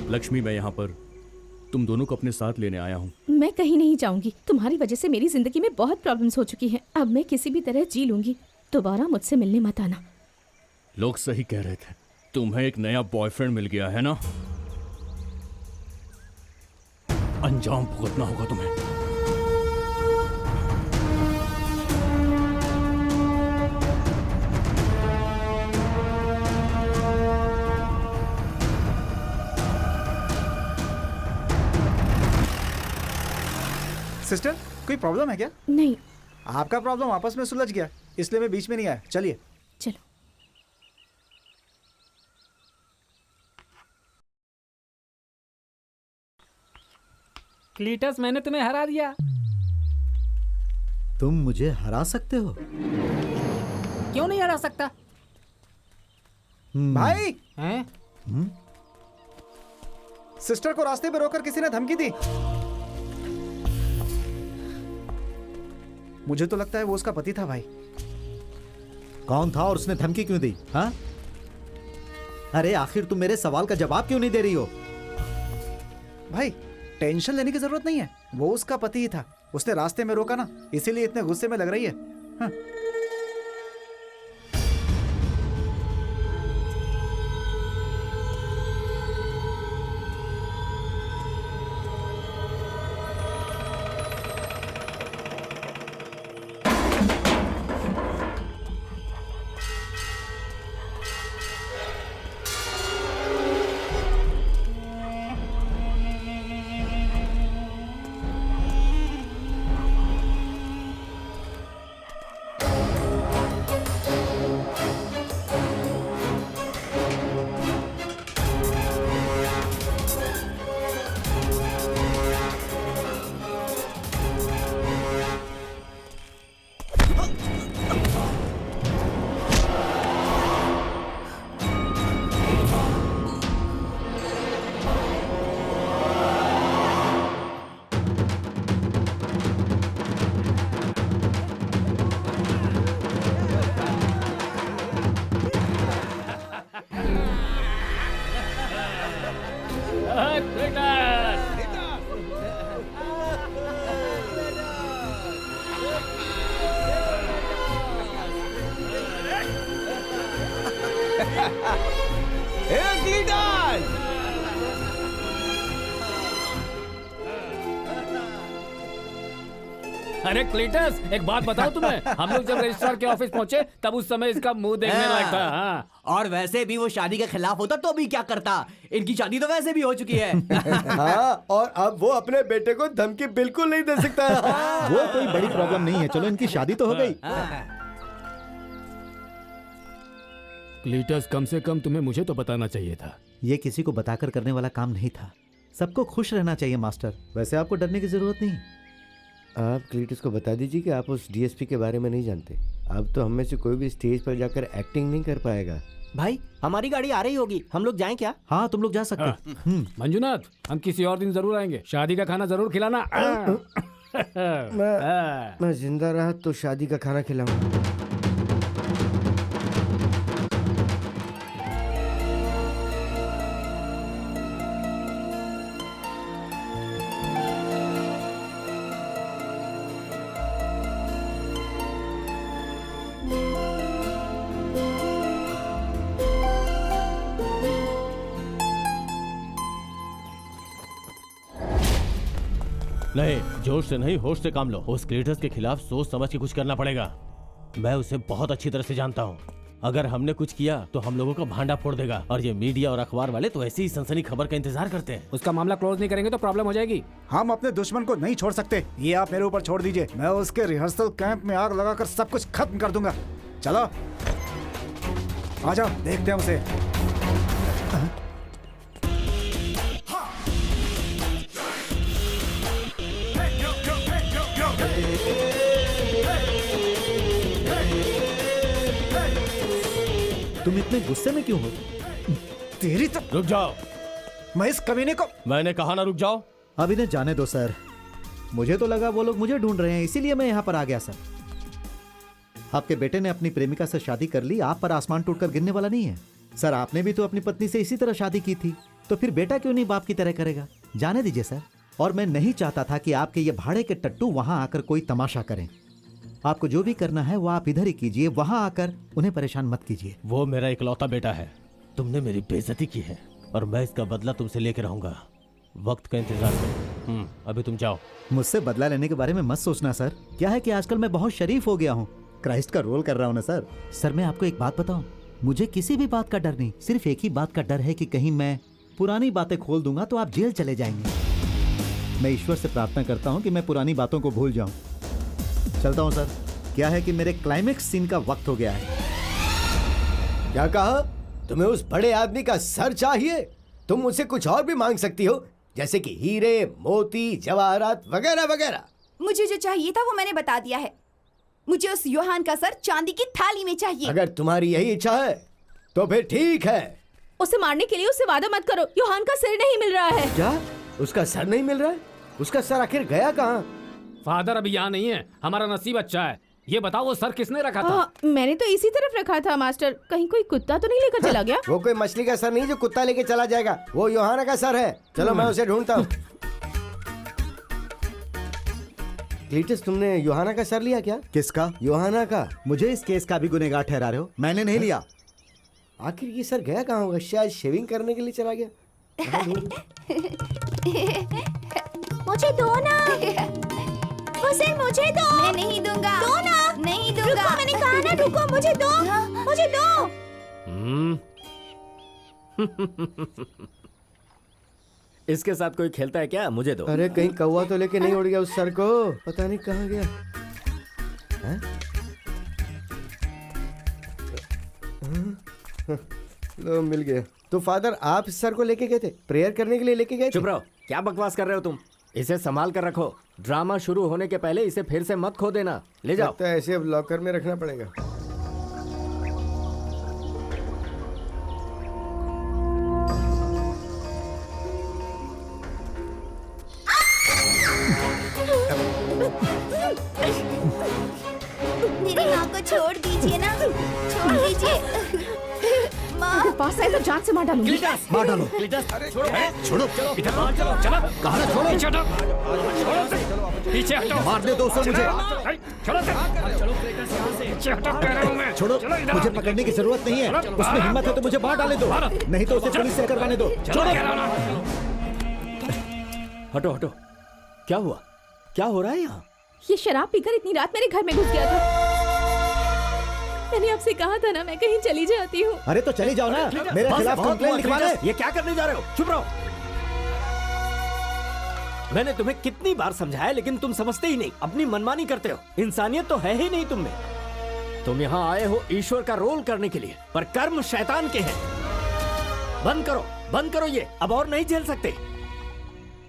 लक्ष्मी, मैं यहाँ पर तुम दोनों को अपने साथ लेने आया हूँ। मैं कहीं नहीं जाऊंगी। तुम्हारी वजह से मेरी जिंदगी में बहुत प्रॉब्लम्स हो चुकी हैं। अब मैं किसी भी तरह जी लूंगी। दोबारा मुझसे मिलने मत आना। लोग सही कह रहे थे, तुम्हें एक नया बॉयफ्रेंड मिल गया है ना? अंजाम भुगतना होगा तुम्हें। सिस्टर, कोई प्रॉब्लम है क्या? नहीं। आपका प्रॉब्लम आपस में सुलझ गया, इसलिए मैं बीच में नहीं आया। चलिए चलो। क्लीटस, मैंने तुम्हें हरा दिया। तुम मुझे हरा सकते हो? क्यों नहीं हरा सकता? भाई, हैं? सिस्टर को रास्ते पे रोककर किसी ने धमकी दी। मुझे तो लगता है वो उसका पति था। भाई कौन था और उसने धमकी क्यों दी? हाँ? अरे आखिर तुम मेरे सवाल का जवाब क्यों नहीं दे रही हो? भाई, टेंशन लेने की जरूरत नहीं है। वो उसका पति ही था। उसने रास्ते में रोका ना, इसीलिए इतने गुस्से में लग रही है। हाँ। अरे क्लीटस, एक बात बताओ तुम्हें, हम लोग जब रजिस्ट्रार के ऑफिस पहुंचे तब उस समय इसका मुंह देखने लायक था। हाँ। और वैसे भी वो शादी के खिलाफ होता तो भी क्या करता, इनकी शादी तो वैसे भी हो चुकी है। हाँ, और अब वो अपने बेटे को धमकी बिल्कुल नहीं दे सकता। वो कोई बड़ी प्रॉब्लम नहीं है, चलो इनकी शादी तो हो गई। क्लीटस, कम से कम तुम्हें मुझे तो बताना चाहिए था। ये किसी को बताकर करने वाला काम नहीं था। सबको खुश रहना चाहिए मास्टर। वैसे आपको डरने की जरूरत नहीं। आप क्लीटस को बता दीजिए कि आप उस डीएसपी के बारे में नहीं जानते। अब तो हम में से कोई भी स्टेज पर जाकर एक्टिंग नहीं कर पाएगा। भाई हमारी गाड़ी आ रही होगी, हम लोग जाएं क्या? हाँ तुम लोग जा सकते। मंजुनाथ, हम किसी और दिन जरूर आएंगे, शादी का खाना जरूर खिलाना। मैं जिंदा रहा तो शादी का खाना खिलाऊंगा। नहीं, जोश से नहीं, होश से काम लो। उस क्लीटस के खिलाफ सोच समझ के कुछ करना पड़ेगा। मैं उसे बहुत अच्छी तरह से जानता हूँ। अगर हमने कुछ किया तो हम लोगों का भांडा फोड़ देगा, और ये मीडिया और अखबार वाले तो ऐसी ही सनसनी खबर का इंतजार करते हैं। उसका मामला क्लोज नहीं करेंगे तो प्रॉब्लम हो जाएगी। हम अपने दुश्मन को नहीं छोड़ सकते, ये आप मेरे ऊपर छोड़ दीजिए। मैं उसके रिहर्सल कैंप में आग लगाकर सब कुछ खत्म कर दूंगा। चलो आ जाओ, देखते हैं उसे। तुम इतने गुस्से में क्यों हो? तेरी तो। रुक जाओ, मैं इस कमीने को। मैंने कहा ना रुक जाओ। अब इन्हें जाने दो सर। मुझे तो लगा वो लोग मुझे ढूंढ रहे हैं, इसीलिए मैं यहाँ पर आ गया सर। आपके बेटे ने अपनी प्रेमिका से शादी कर ली, आप पर आसमान टूटकर गिरने वाला नहीं है। सर आपने भी तो अपनी पत्नी से इसी तरह शादी की थी, तो फिर बेटा क्यों नहीं बाप की तरह करेगा? जाने दीजिए सर। और मैं नहीं चाहता था कि आपके ये भाड़े के टट्टू वहां आकर कोई तमाशा करें। आपको जो भी करना है वो आप इधर ही कीजिए, वहां आकर उन्हें परेशान मत कीजिए। वो मेरा इकलौता बेटा है। तुमने मेरी बेइज्जती की है और मैं इसका बदला तुमसे लेकर रहूंगा। वक्त का इंतजार करो। अभी तुम जाओ। मुझसे बदला लेने के बारे में मत सोचना सर। क्या है कि आजकल मैं बहुत शरीफ हो गया हूँ, क्राइस्ट का रोल कर रहा हूँ ना सर। सर मैं आपको एक बात बताऊं, मुझे किसी भी बात का डर नहीं, सिर्फ एक ही बात का डर है कि कहीं मैं पुरानी बातें खोल दूंगा तो आप जेल चले जाएंगे। मैं ईश्वर से प्रार्थना करता हूँ कि मैं पुरानी बातों को भूल जाऊं। चलता हूँ सर। क्या है कि मेरे क्लाइमेक्स सीन का वक्त हो गया है। क्या कहा? तुम्हें उस बड़े आदमी का सर चाहिए? तुम मुझसे कुछ और भी मांग सकती हो, जैसे कि हीरे, मोती, जवाहरात वगैरह वगैरह। मुझे जो चाहिए था वो मैंने बता दिया है। मुझे उस योहान का सर चांदी की थाली में चाहिए। अगर तुम्हारी यही इच्छा है तो फिर ठीक है। उसे मारने के लिए उससे वादा मत करो। योहान का सिर नहीं मिल रहा है। क्या? उसका सर नहीं मिल रहा है? उसका सर आखिर गया कहाँ? फादर अभी यहाँ नहीं है। हमारा नसीब अच्छा है। ये बताओ वो सर किसने रखा था? मैंने तो इसी तरफ रखा था मास्टर। कहीं कोई कुत्ता तो नहीं लेकर चला गया? वो कोई मछली का सर नहीं जो कुत्ता लेके चला जाएगा, वो योहाना का सर है। चलो मैं उसे ढूंढता हूँ। क्लीटस, तुमने योहाना का सर लिया क्या? किसका? योहाना का। मुझे इस केस का भी गुनहगार ठहरा रहे हो? मैंने नहीं लिया। आखिर ये सर गया कहाँ होगा? शायद शेविंग करने के लिए चला गया। मुझे दो ना। वो सर मुझे दो। मैं नहीं दूंगा। दो ना। नहीं दूंगा। रुको, मैंने कहा ना रुको। मुझे दो। मुझे दो। इसके साथ कोई खेलता है क्या? मुझे दो। अरे कहीं कौवा तो लेके नहीं उड़ गया उस सर को? पता नहीं कहाँ गया। हैं? लो मिल गया। तो फादर आप इस सर को लेके गए थे? प्रेयर करने के लिए लेके गए थे? चुप रहो। क्या बकवास कर रहे हो तुम? इसे संभाल कर रखो। ड्रामा शुरू होने के पहले इसे फिर से मत खो देना। ले जाओ। लगता है ऐसे अब लॉकर में रखना पड़ेगा। मेरी माँ को छोड़ दीजिए ना। छोड़ दीजिए। माँ पास आए तो जान से मार डालूंगी। मार डालो। छोड़ो। इधर चलो। चलो। कहाँ है? छोड़ो। पीछे हटो। पीछे हटो। मारने दो उसे मुझे। चलो पीछे हटो कह रहा हूं मैं। छोड़ो। मुझे पकड़ने की जरूरत नहीं है। उसमें हिम्मत है तो मुझे मार डालने दो, नहीं तो उसे पुलिस से करवाने दो। छोड़ो। हटो हटो। क्या हुआ? क्या हो रहा है यहाँ? ये शराब पीकर इतनी रात मेरे घर में घुस गया था। मैंने आपसे कहा था ना मैं कहीं चली जाती हूँ। अरे तो चली जाओ ना, मेरे खिलाफ कंप्लेंट लिखवाने। ये क्या करने जा रहे हो? चुप रहो। मैंने तुम्हें कितनी बार समझाया लेकिन तुम समझते ही नहीं, अपनी मनमानी करते हो। इंसानियत तो है ही नहीं तुम में। तुम यहाँ आए हो ईश्वर का रोल करने के लिए, पर कर्म शैतान के हैं। बंद करो ये, अब और नहीं झेल सकते।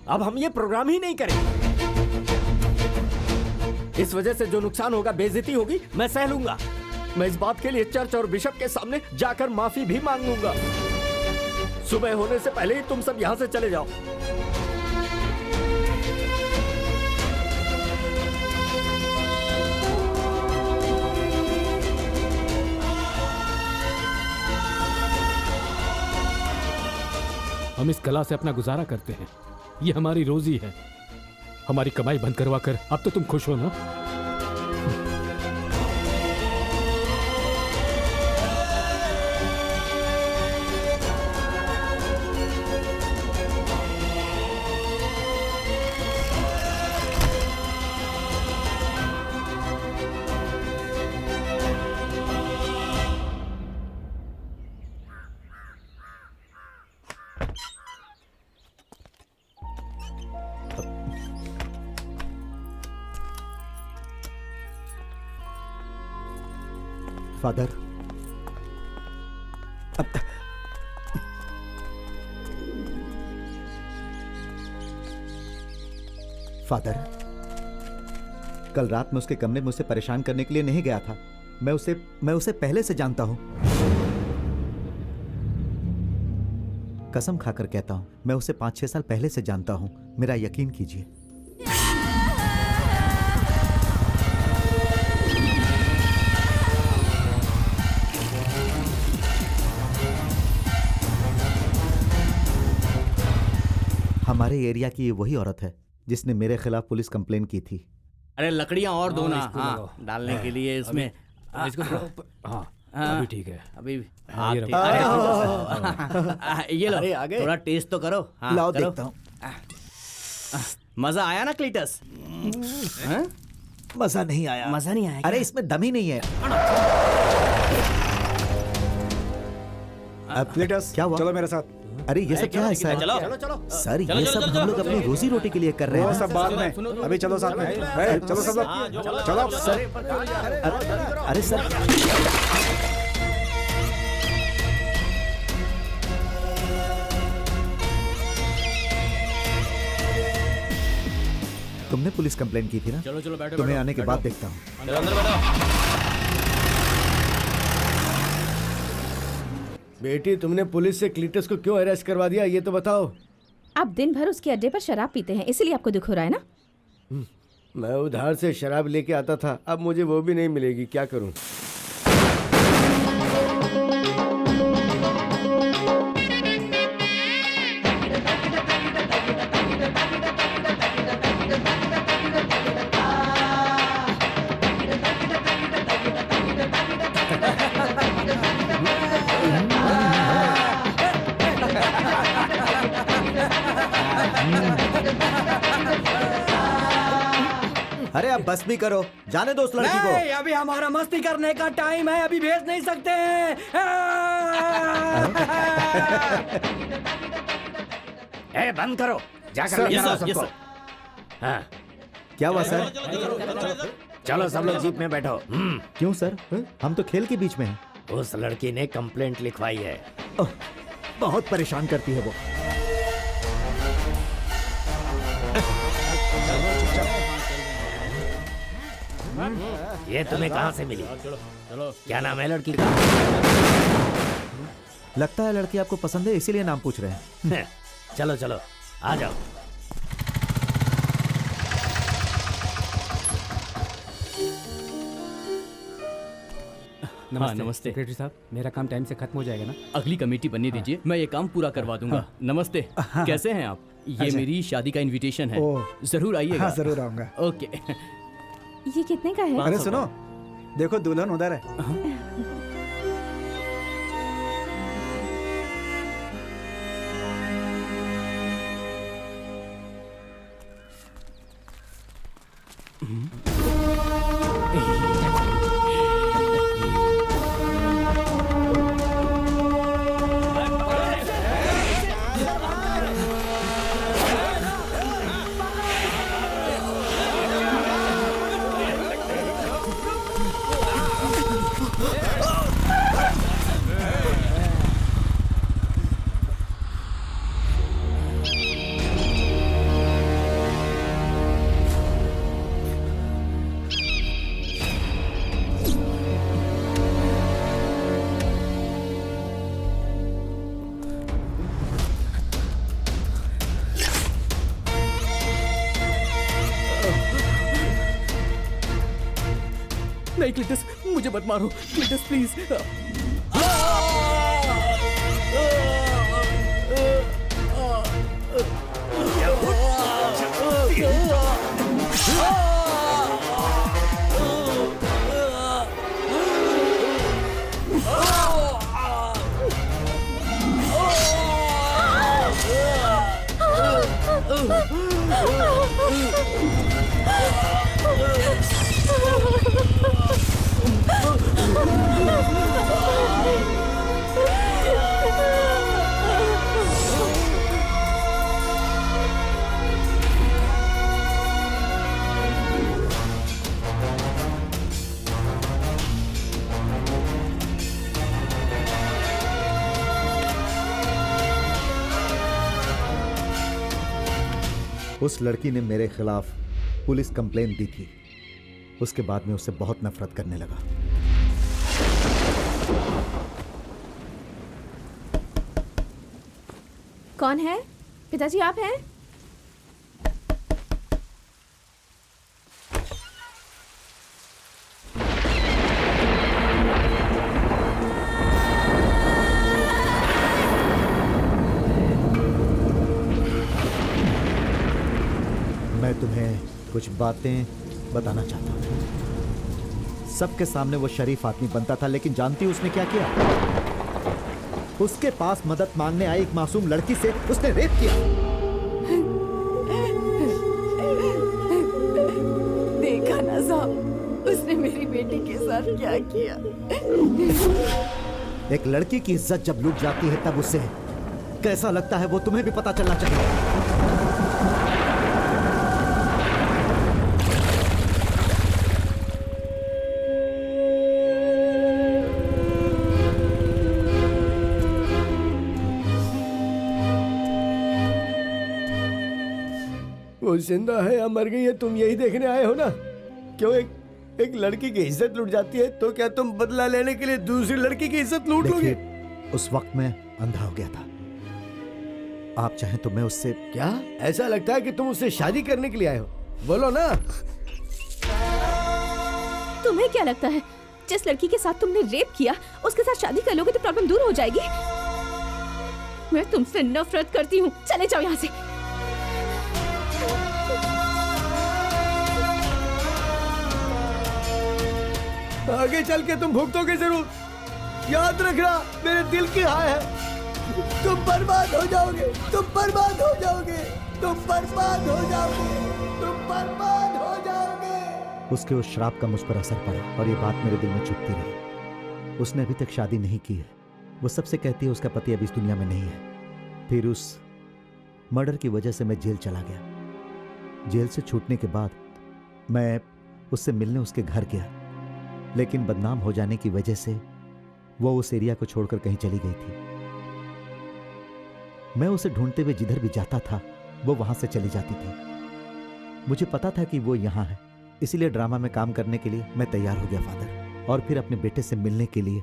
अब हम ये प्रोग्राम ही नहीं करेंगे। इस वजह से जो नुकसान होगा, बेइज्जती होगी, मैं सह लूंगा। मैं इस बात के लिए चर्च और बिशप के सामने जाकर माफी भी मांग लूंगा। सुबह होने से पहले ही तुम सब यहाँ से चले जाओ। हम इस कला से अपना गुजारा करते हैं, ये हमारी रोजी है। हमारी कमाई बंद करवा कर अब तो तुम खुश हो ना? फादर, फादर, कल रात में उसके कमरे में उसे परेशान करने के लिए नहीं गया था। मैं उसे पहले से जानता हूं। कसम खाकर कहता हूं, मैं उसे 5-6 साल पहले से जानता हूं। मेरा यकीन कीजिए। हमारे एरिया की ये वही औरत है जिसने मेरे खिलाफ पुलिस कंप्लेन की थी। अरे लकड़ियां और दो ना, हाँ, डालने के लिए इसमें। अभी ठीक है। अभी ये रखो। ये लो, अरे, आगे। थोड़ा टेस्ट तो करो। हाँ, लाओ करो। देखता हूँ। मजा आया ना क्लीटस? मजा नहीं आया। मजा नहीं आया? अरे इसमें दम ही नहीं है। क्लीटस, क्या हुआ? चलो मेरे साथ। अरे ये सब क्या है सर? चलो सर ये सब हम लोग अपनी रोजी रोटी के लिए कर रहे वो हैं। सब बाद में, अभी चलो साथ में। चलो सब लोग, चलो सर। अरे सर, तुमने पुलिस कंप्लेन की थी ना? चलो चलो बैठो। तुम्हें आने के बाद देखता हूँ। चलो अंदर बैठो। बेटी, तुमने पुलिस से क्लीटस को क्यों अरेस्ट करवा दिया, ये तो बताओ। आप दिन भर उसके अड्डे पर शराब पीते हैं, इसलिए आपको दुख हो रहा है ना? मैं उधार से शराब लेके आता था, अब मुझे वो भी नहीं मिलेगी, क्या करूं? अरे अब बस भी करो, जाने दो उस लड़की को। नहीं, अभी हमारा मस्ती करने का टाइम है, अभी भेज नहीं सकते हैं। ए, बंद करो, जाकर सर, ले जाओ यस सर, सबको। हाँ, क्या हुआ सर? चलो सब लोग जीप में बैठो। क्यों सर? हम तो खेल के बीच में हैं। उस लड़की ने कंप्लेंट लिखवाई है। ओह, बहुत परेशान करती है वो। ये तुम्हें कहाँ से मिली? क्या नाम है लड़की का? लगता है लड़की आपको पसंद है, इसीलिए नाम पूछ रहे हैं। चलो चलो, आ जाओ। नमस्ते सेक्रेटरी साहब, मेरा काम टाइम से खत्म हो जाएगा ना? अगली कमेटी बनने दीजिए, मैं ये काम पूरा करवा दूंगा। नमस्ते, कैसे हैं आप? ये मेरी शादी का इनविटेशन है, जरूर आइएगा। हाँ, जरूर आऊंगा। ओके। ये कितने का है? अरे सुनो, देखो दुल्हन उधर है। नहीं क्लिटस, मुझे मत मारो क्लिटस प्लीज। उस लड़की ने मेरे खिलाफ पुलिस कंप्लेन दी थी। उसके बाद मैं उससे बहुत नफरत करने लगा। कौन है? पिताजी आप हैं? मैं तुम्हें कुछ बातें बताना चाहता हूँ। सबके सामने वो शरीफ आदमी बनता था, लेकिन जानती हो उसने क्या किया? उसके पास मदद मांगने आई एक मासूम लड़की से उसने रेप किया। देखा ना साहब, उसने मेरी बेटी के साथ क्या किया। एक लड़की की इज्जत जब लूट जाती है तब उसे कैसा लगता है वो तुम्हें भी पता चलना चाहिए। वो जिंदा है या मर गई है तुम यही देखने आए हो ना? क्यों एक लड़की की इज्जत लूट जाती है तो क्या तुम बदला लेने के लिए दूसरी लड़की की इज्जत लूट लोगे? उस वक्त मैं अंधा हो गया था। आप चाहें तो मैं उससे। क्या ऐसा लगता है कि तुम उससे शादी करने के लिए आए हो? बोलो ना। तुम्हें क्या लगता है जिस लड़की के साथ तुमने रेप किया उसके साथ शादी कर लोगे तो प्रॉब्लम दूर हो जाएगी? मैं तुमसे नफरत करती हूँ, चले जाओ यहाँ से। आगे चल के तुम भुगतोगे जरूर। याद रखना, मेरे दिल की हाय है। तुम बर्बाद हो जाओगे, तुम बर्बाद हो जाओगे, तुम बर्बाद हो जाओगे, तुम बर्बाद हो जाओगे। उसके उस श्राप का मुझ पर असर पड़ा और ये बात मेरे दिल में चुभती रही। उसने अभी तक शादी नहीं की है। वो सबसे कहती है उसका पति अभी इस दुनिया में नहीं है। फिर उस मर्डर की वजह से मैं जेल चला गया। जेल से छूटने के बाद मैं उससे मिलने उसके घर गया, लेकिन बदनाम हो जाने की वजह से वो उस एरिया को छोड़कर कहीं चली गई थी। मैं उसे ढूंढते हुए जिधर भी जाता था वो वहां से चली जाती थी। मुझे पता था कि वो यहां है, इसीलिए ड्रामा में काम करने के लिए मैं तैयार हो गया फादर। और फिर अपने बेटे से मिलने के लिए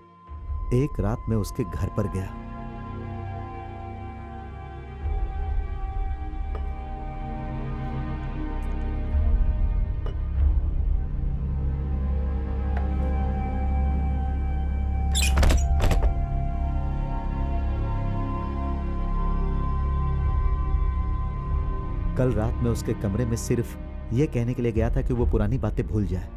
एक रात मैं उसके घर पर गया। कल रात में उसके कमरे में सिर्फ यह कहने के लिए गया था कि वो पुरानी बातें भूल जाए।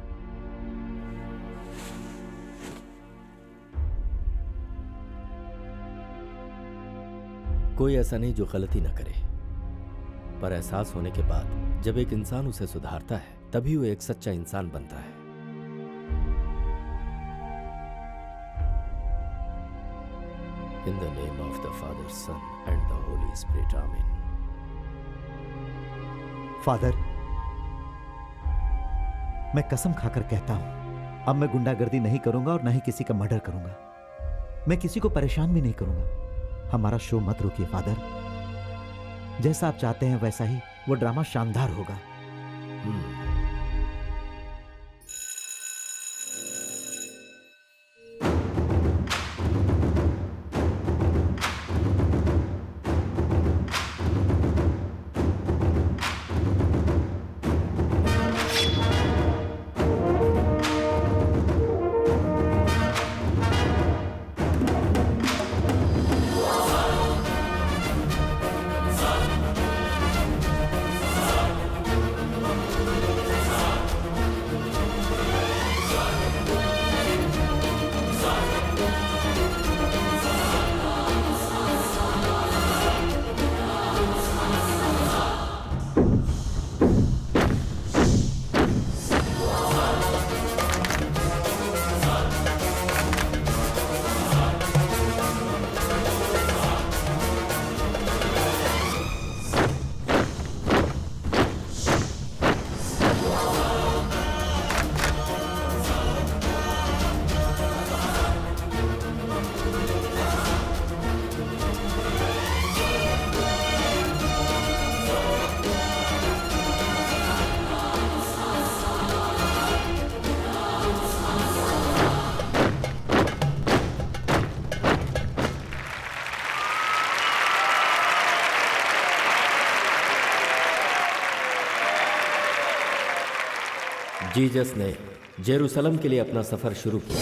कोई ऐसा नहीं जो गलती ना करे। पर एहसास होने के बाद जब एक इंसान उसे सुधारता है तभी वो एक सच्चा इंसान बनता है। In the name of the Father, Son and the Holy Spirit. Amen. Father, मैं कसम खाकर कहता हूं, अब मैं गुंडागर्दी नहीं करूंगा और न ही किसी का मर्डर करूंगा। मैं किसी को परेशान भी नहीं करूंगा। हमारा शो मत रोकिए फादर। जैसा आप चाहते हैं वैसा ही वो ड्रामा शानदार होगा। जीसस ने जेरूसलम के लिए अपना सफर शुरू किया।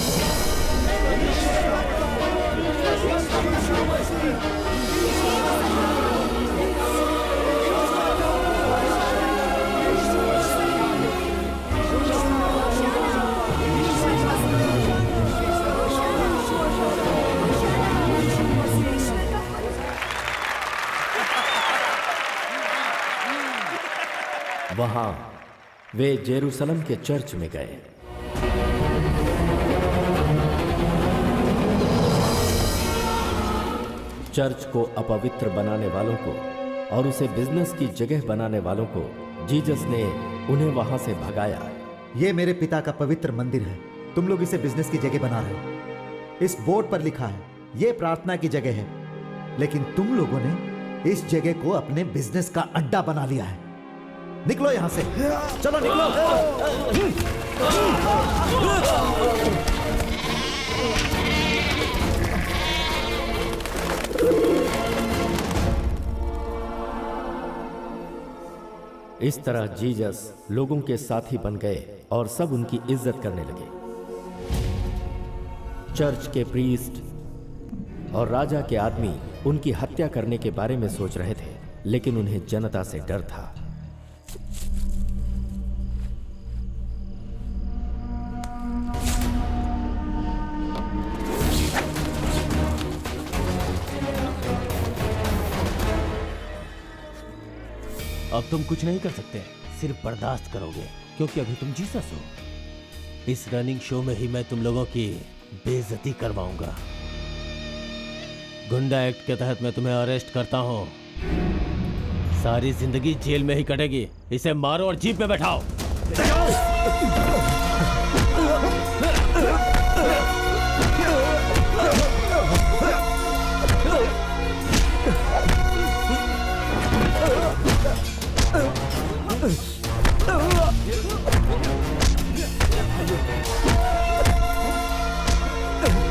वहां वे जेरूसलम के चर्च में गए। चर्च को अपवित्र बनाने वालों को और उसे बिजनेस की जगह बनाने वालों को जीसस ने उन्हें वहां से भगाया। ये मेरे पिता का पवित्र मंदिर है, तुम लोग इसे बिजनेस की जगह बना रहे हो। इस बोर्ड पर लिखा है ये प्रार्थना की जगह है, लेकिन तुम लोगों ने इस जगह को अपने बिजनेस का अड्डा बना लिया है। निकलो यहां से, चलो निकलो। इस तरह जीसस लोगों के साथी बन गए और सब उनकी इज्जत करने लगे। चर्च के प्रीस्ट और राजा के आदमी उनकी हत्या करने के बारे में सोच रहे थे, लेकिन उन्हें जनता से डर था। अब तुम कुछ नहीं कर सकते, सिर्फ बर्दाश्त करोगे, क्योंकि अभी तुम जीसस हो। इस रनिंग शो में ही मैं तुम लोगों की बेइज्जती करवाऊंगा। गुंडा एक्ट के तहत मैं तुम्हें अरेस्ट करता हूं। सारी जिंदगी जेल में ही कटेगी। इसे मारो और जीप में बैठाओ।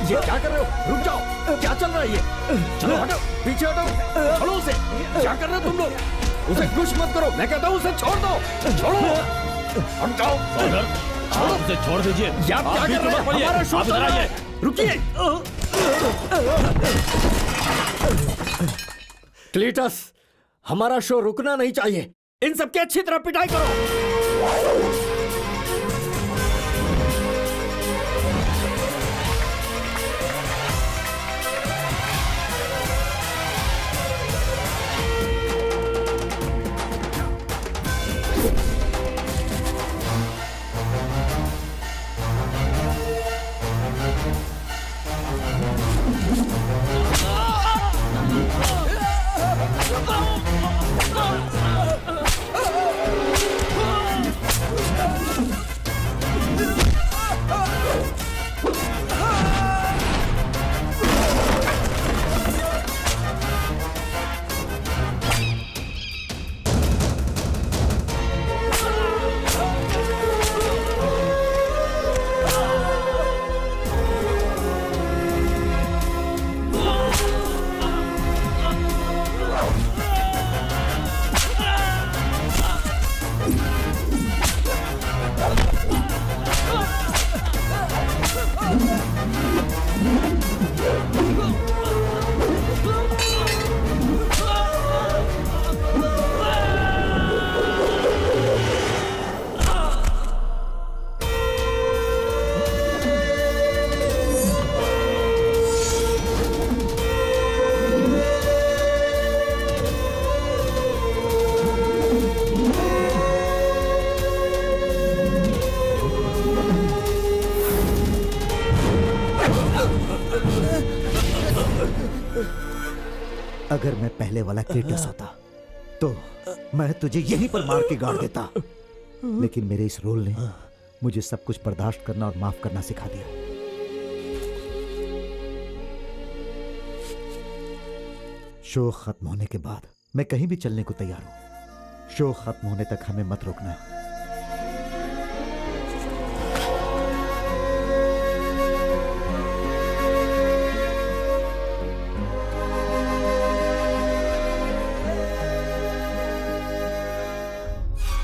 ये क्या कर रहे हो? रुक जाओ, क्या चल रहा है ये? चलो हटो, पीछे हटो, छोड़ो उसे। क्या कर रहे हो तुम लोग? उसे कुछ मत करो, मैं कहता हूँ उसे छोड़ दो, छोड़ो, हट जाओ। छोड़ो, उसे छोड़ दीजिए। क्या कर रहे हो? हमारा शो चल रहा है। रुकिए। क्लीटस, हमारा शो रुकना नहीं चाहिए। इन सबकी अच्छी तरह पिटाई करो। अगर मैं पहले वाला क्लीटस होता तो मैं तुझे यहीं पर मार के गाड़ देता, लेकिन मेरे इस रोल ने मुझे सब कुछ बर्दाश्त करना और माफ करना सिखा दिया। शो खत्म होने के बाद मैं कहीं भी चलने को तैयार हूं। शो खत्म होने तक हमें मत रोकना।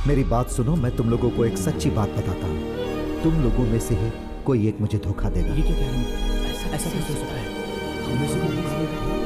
मेरी बात सुनो, मैं तुम लोगों को एक सच्ची बात बताता हूं। तुम लोगों में से ही कोई एक मुझे धोखा देगा। ये क्या कह रहे हैं? ऐसा कैसे हो सकता है? हम में से कोई धोखा देगा?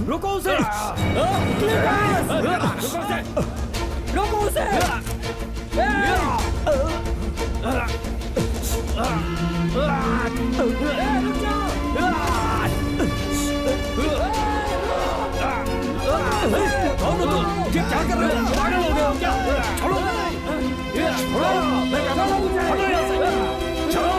रुको उसे! रोको उसे! ये क्या कर रहे हो? पागल हो गए हो क्या? छोड़ो! छोड़ो! मैं कहता हूँ हटो यहाँ से! छोड़ो!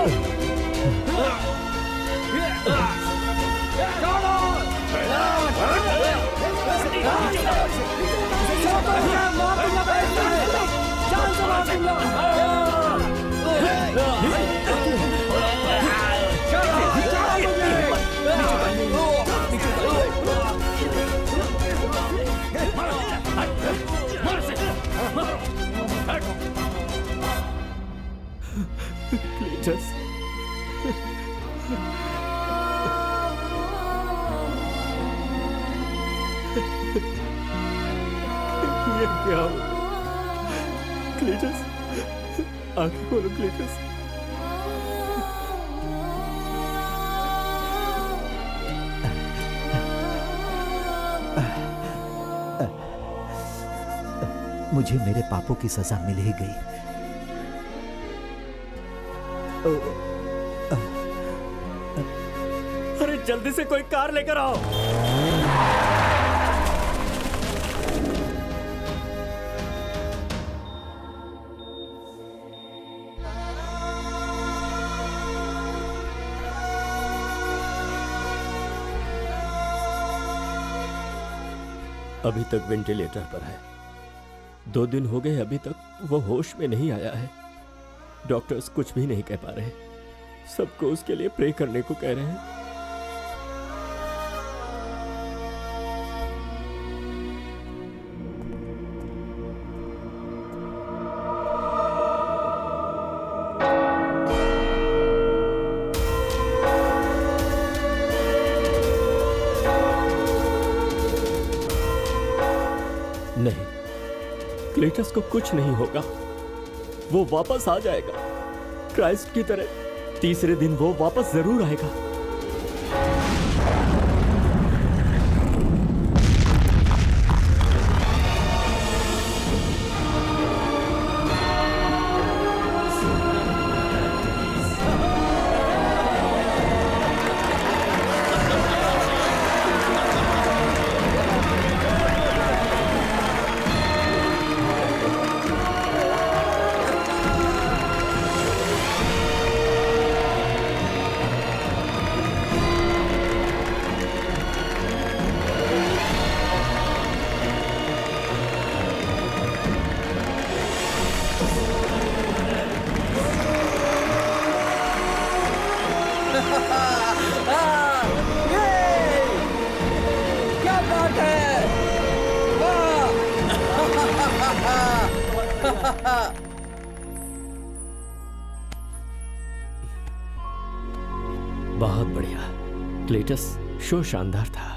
क्लीटस, ये क्या हो? क्लीटस, आंखें खोलो क्लीटस। मुझे मेरे पापों की सजा मिल ही गई। अरे जल्दी से कोई कार लेकर आओ। अभी तक वेंटिलेटर पर है। 2 दिन हो गए, अभी तक वो होश में नहीं आया है। डॉक्टर्स कुछ भी नहीं कह पा रहे। सबको उसके लिए प्रे करने को कह रहे हैं। नहीं, क्लीटस को कुछ नहीं होगा। वो वापस आ जाएगा क्राइस्ट की तरह। तीसरे दिन वो वापस जरूर आएगा। क्या बात है! बहुत बढ़िया क्लीटस, शो शानदार था।